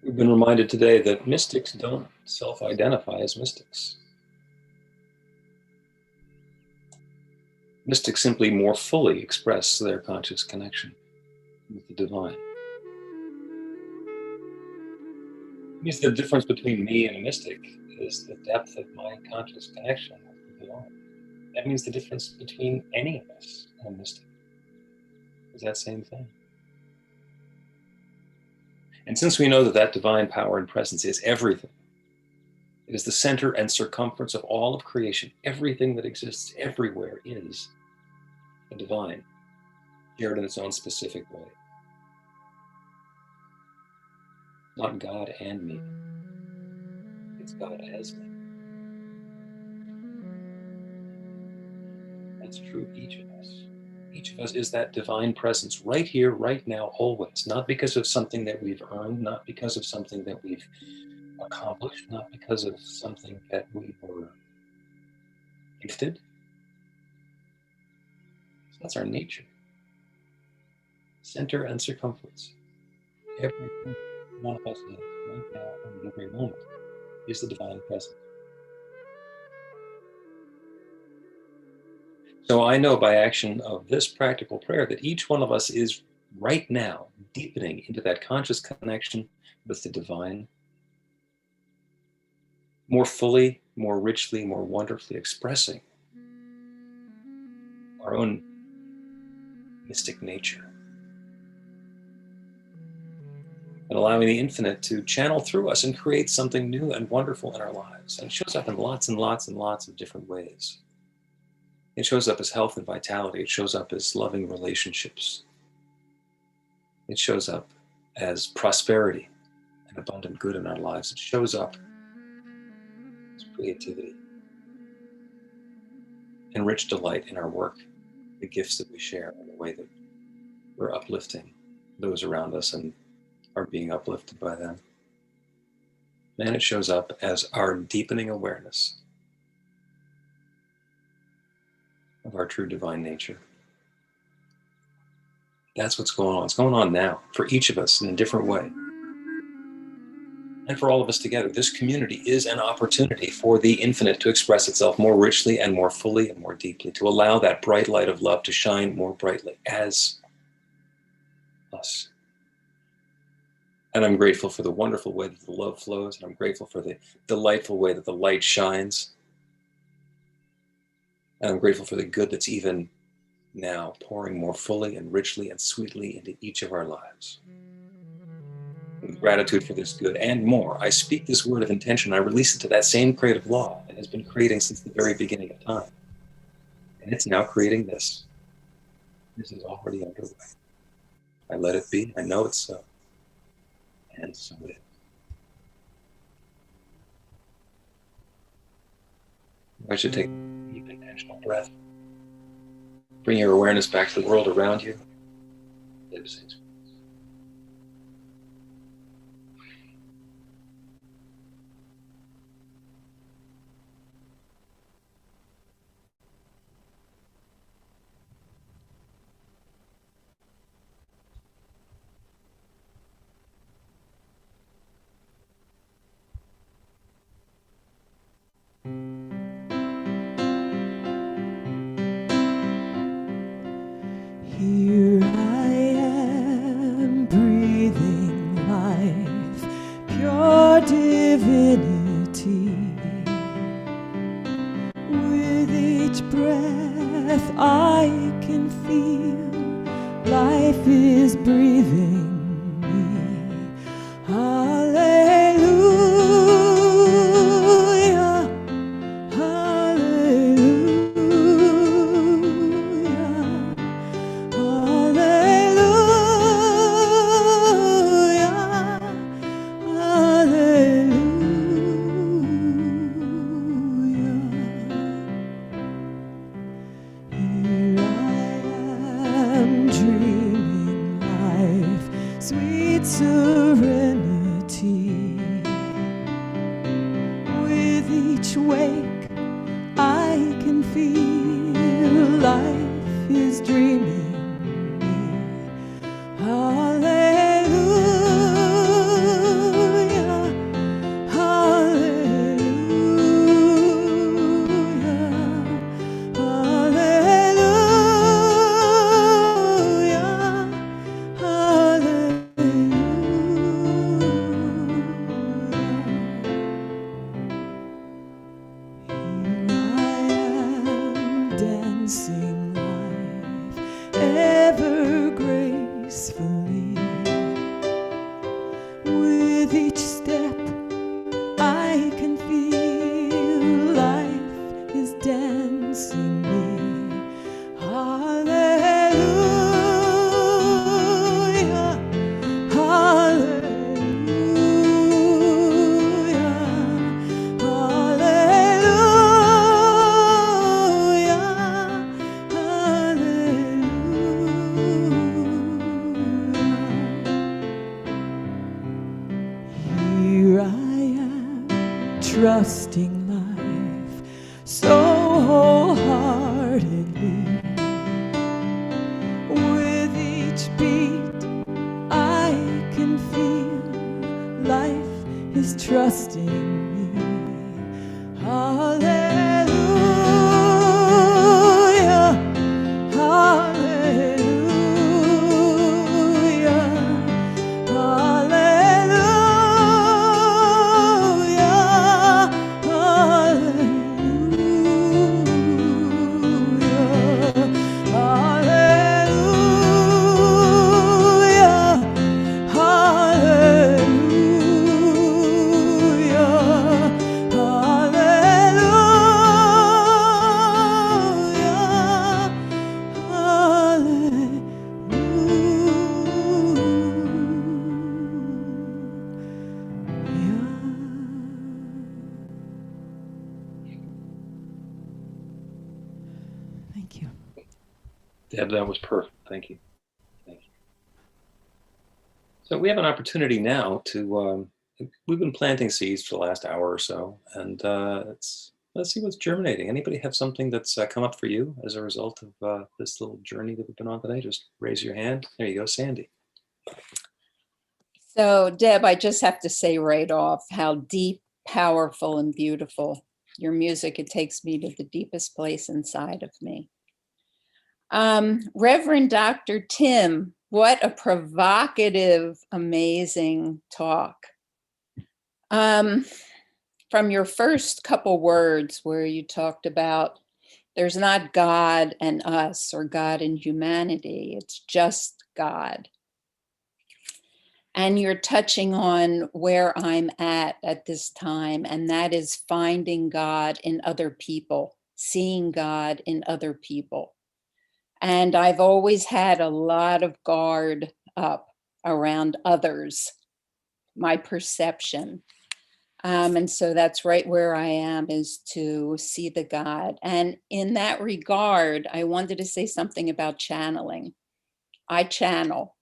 We've been reminded today that mystics don't self-identify as mystics. Mystics simply more fully express their conscious connection with the divine. It means the difference between me and a mystic is the depth of my conscious connection with the divine. That means the difference between any of us and a mystic is that same thing. And since we know that that divine power and presence is everything, it is the center and circumference of all of creation. Everything that exists everywhere is the divine, shared in its own specific way. Not God and me. It's God as me. That's true of each of us. Each of us is that divine presence right here, right now, always. Not because of something that we've earned, not because of something that we've accomplished, not because of something that we were gifted. So that's our nature. Center and circumference. Everything one of us is right now and every moment is the divine presence. So I know by action of this practical prayer that each one of us is right now deepening into that conscious connection with the divine, more fully, more richly, more wonderfully expressing our own mystic nature, and allowing the infinite to channel through us and create something new and wonderful in our lives. And it shows up in lots and lots and lots of different ways. It shows up as health and vitality. It shows up as loving relationships. It shows up as prosperity and abundant good in our lives. It shows up as creativity and rich delight in our work, the gifts that we share, and the way that we're uplifting those around us and are being uplifted by them. And it shows up as our deepening awareness of our true divine nature. That's what's going on. It's going on now for each of us in a different way. And for all of us together, this community is an opportunity for the infinite to express itself more richly and more fully and more deeply, to allow that bright light of love to shine more brightly as us. And I'm grateful for the wonderful way that the love flows, and I'm grateful for the delightful way that the light shines. And I'm grateful for the good that's even now pouring more fully and richly and sweetly into each of our lives. With gratitude for this good and more, I speak this word of intention. I release it to that same creative law that has been creating since the very beginning of time. And it's now creating this. This is already underway. I let it be. I know it's so. And so it is. I should take a deep intentional breath. Bring your awareness back to the world around you. Here I am, breathing life, pure divinity. With each breath I can feel life is breathing me. Hallelujah, hallelujah. Sweet serenity. With each wake, I can feel life is dreaming me. Hallelujah, hallelujah, hallelujah, hallelujah. trusting life so wholeheartedly. With each beat, I can feel life is trusting me. Hallelujah. Thank you. Deb, that was perfect. Thank you. Thank you. So we have an opportunity now to, we've been planting seeds for the last hour or so, and let's see what's germinating. Anybody have something that's come up for you as a result of this little journey that we've been on today? Just raise your hand. There you go, Sandy. So, Deb, I just have to say right off how deep, powerful, and beautiful your music. It takes me to the deepest place inside of me. Reverend Dr. Tim, what a provocative, amazing talk. From your first couple words where you talked about there's not God and us or God and humanity, it's just God. And you're touching on where I'm at this time, and that is finding God in other people, seeing God in other people. And I've always had a lot of guard up around others, my perception. And so that's right where I am, is to see the God. And in that regard, I wanted to say something about channeling. I channel.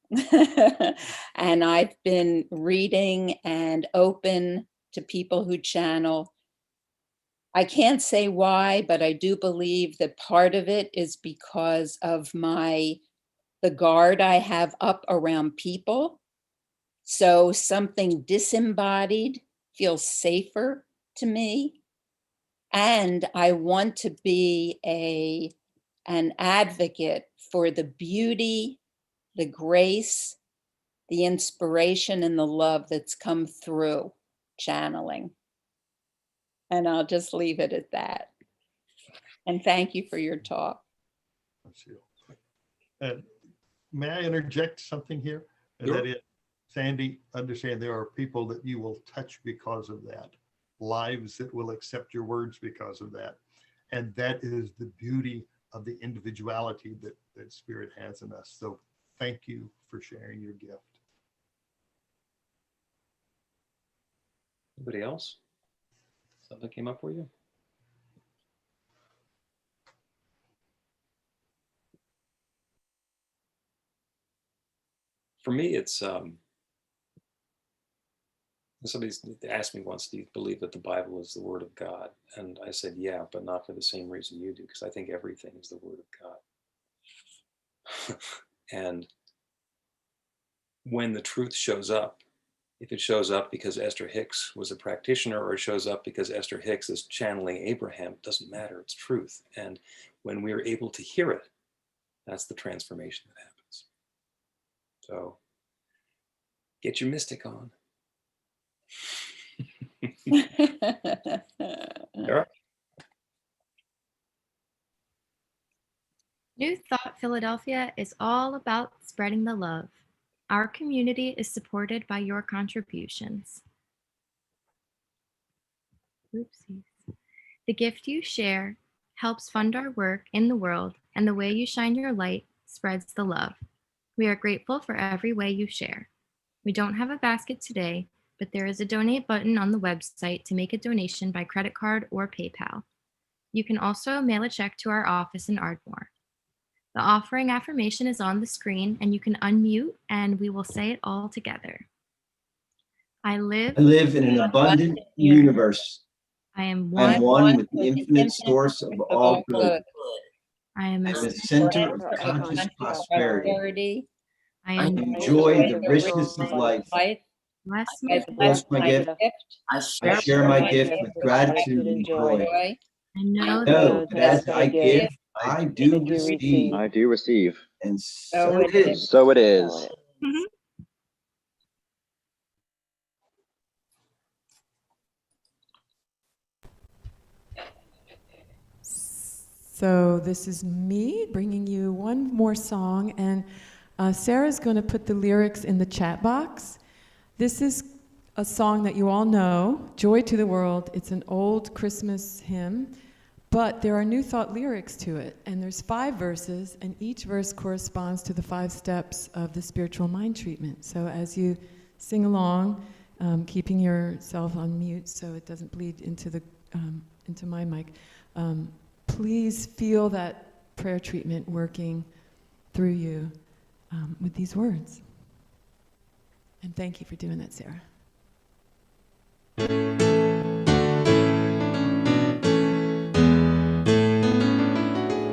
And I've been reading and open to people who channel. I can't say why, but I do believe that part of it is because of the guard I have up around people. So something disembodied feels safer to me. And I want to be an advocate for the beauty, the grace, the inspiration, and the love that's come through channeling. And I'll just leave it at that. And thank you for your talk. May I interject something here? Sure. That is, Sandy, understand there are people that you will touch because of that, lives that will accept your words because of that. And that is the beauty of the individuality that Spirit has in us. So thank you for sharing your gift. Anybody else? Something came up for you? For me, it's somebody asked me once, do you believe that the Bible is the Word of God? And I said, yeah, but not for the same reason you do, because I think everything is the Word of God. And when the truth shows up, if it shows up because Esther Hicks was a practitioner, or it shows up because Esther Hicks is channeling Abraham, it doesn't matter, it's truth. And when we're able to hear it, that's the transformation that happens. So get your mystic on. Sarah? New Thought Philadelphia is all about spreading the love. Our community is supported by your contributions. Oopsies. The gift you share helps fund our work in the world, and the way you shine your light spreads the love. We are grateful for every way you share. We don't have a basket today, but there is a donate button on the website to make a donation by credit card or PayPal. You can also mail a check to our office in Ardmore. The offering affirmation is on the screen, and you can unmute and we will say it all together. I live in an abundant universe. I am I am one. one with the infinite source of all good. I am I a am the center of conscious prosperity. prosperity. I I enjoy enjoy the richness of life. bless I my Bless my gift. I I share share my gift with gratitude and joy. joy. I know that Know that as I give, I do receive. I do receive. And so it And is. so it is. So this is me bringing you one more song, and Sarah's going to put the lyrics in the chat box. This is a song that you all know, Joy to the World. It's an old Christmas hymn, but there are New Thought lyrics to it, and there's 5 verses, and each verse corresponds to the 5 steps of the spiritual mind treatment. So as you sing along, keeping yourself on mute so it doesn't bleed into my mic, please feel that prayer treatment working through you with these words. And thank you for doing that, Sarah.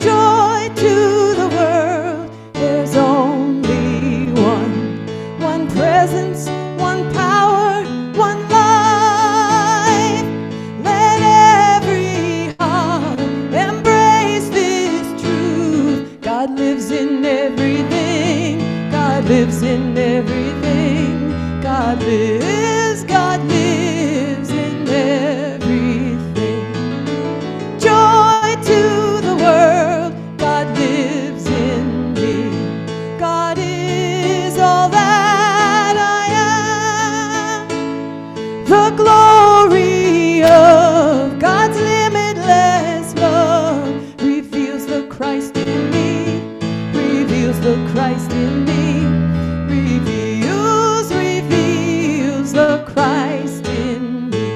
Joy to the world, there's only one presence, one power, one life. Let every heart embrace this truth. God lives in everything. God lives in everything. God lives in everything. Joy to the world, God lives in me. God is all that I am. The glory of God's limitless love reveals the Christ in me, reveals the Christ in me, reveals the Christ in me.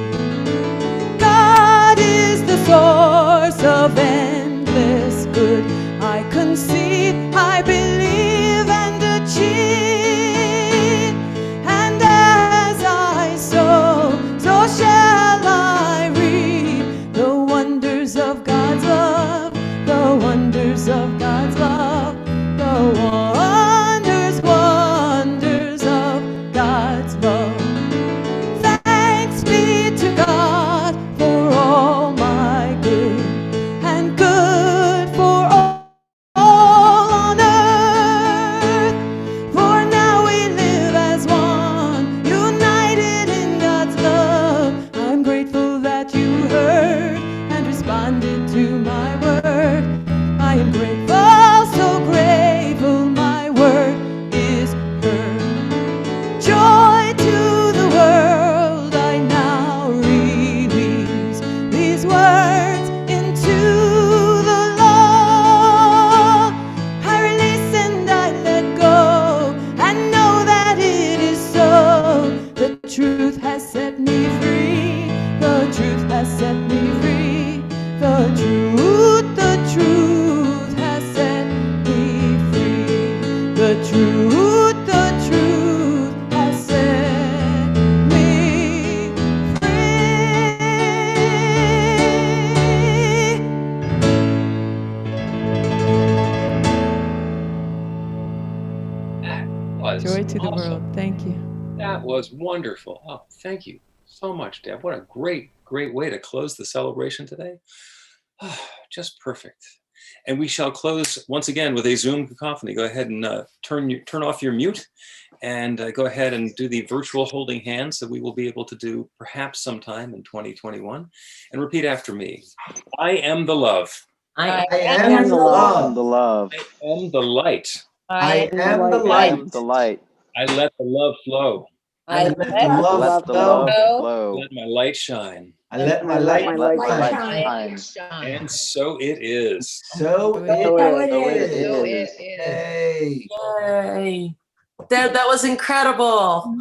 God is the source of endless good. I conceive, I believe, and achieve. And as I sow, so shall I reap the wonders of God's love, the wonders of God's love, the wonders of God's love. Thanks be to God for all my good, and good for all on earth. For now we live as one, united in God's love. I'm grateful that you heard and responded to my word. I am grateful, so grateful my word is heard. Joy to the world, I now release these words into the law. I release and I let go, and know that it is so. The truth has set me free. The truth has set me free. The truth has set me free. The truth has set me free. Was Joy to the awesome. world. Thank you. That was wonderful. Oh, thank you so much, Deb. What a great way to close the celebration today. Just perfect. And we shall close once again with a Zoom cacophony. Go ahead and turn off your mute, and go ahead and do the virtual holding hands that we will be able to do perhaps sometime in 2021. And repeat after me. I am the love. I am the love. The love. I am the light. I am the I am light. the light. I let the love flow. I let the love Let the flow. love flow. Let my light shine. I let my light Let my light shine. shine. And so it is. So So it So it is. is. Yay. Yay. Deb, that was incredible.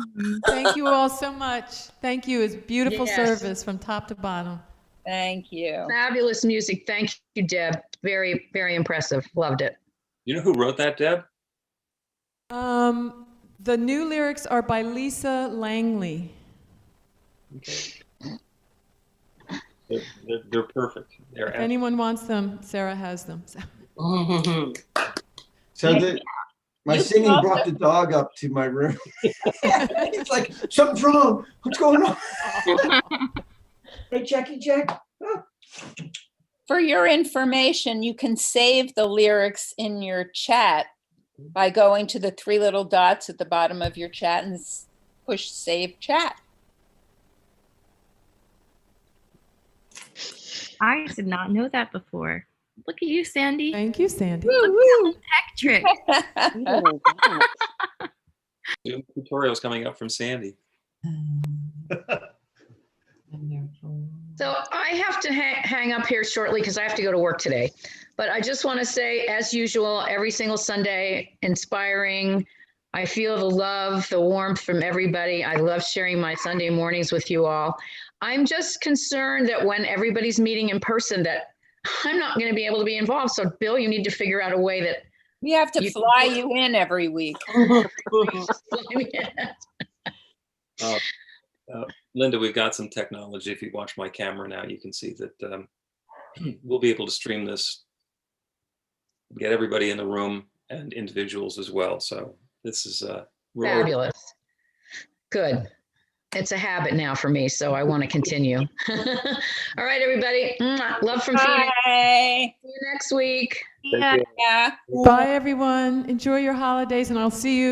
Thank you all so much. Thank you. It's beautiful Yes. service from top to bottom. Thank you. Fabulous music. Thank you, Deb. Very, very impressive. Loved it. You know who wrote that, Deb? The new lyrics are by Lisa Langley. Okay. They're perfect. They're If anyone wants them, Sarah has them. So. So my You singing also- brought the dog up to my room. It's like, something's wrong. What's going on? Hey, Jackie, Jack. Oh. For your information, you can save the lyrics in your chat by going to the 3 little dots at the bottom of your chat and push save chat. I did not know that before. Look at you, Sandy. Thank you, Sandy. Tech trick. Zoom tutorials coming up from Sandy. So I have to hang up here shortly because I have to go to work today. But I just want to say, as usual, every single Sunday, inspiring. I feel the love, the warmth from everybody. I love sharing my Sunday mornings with you all. I'm just concerned that when everybody's meeting in person, that I'm not going to be able to be involved. So, Bill, you need to figure out a way that We have to fly you in every week. Linda, we've got some technology. If you watch my camera now, you can see that we'll be able to stream this, get everybody in the room and individuals as well. So this is fabulous. Good. It's a habit now for me, so I want to continue. All right, everybody. Love from Phoenix. Bye. See you next week. Yeah. Bye, everyone. Enjoy your holidays, and I'll see you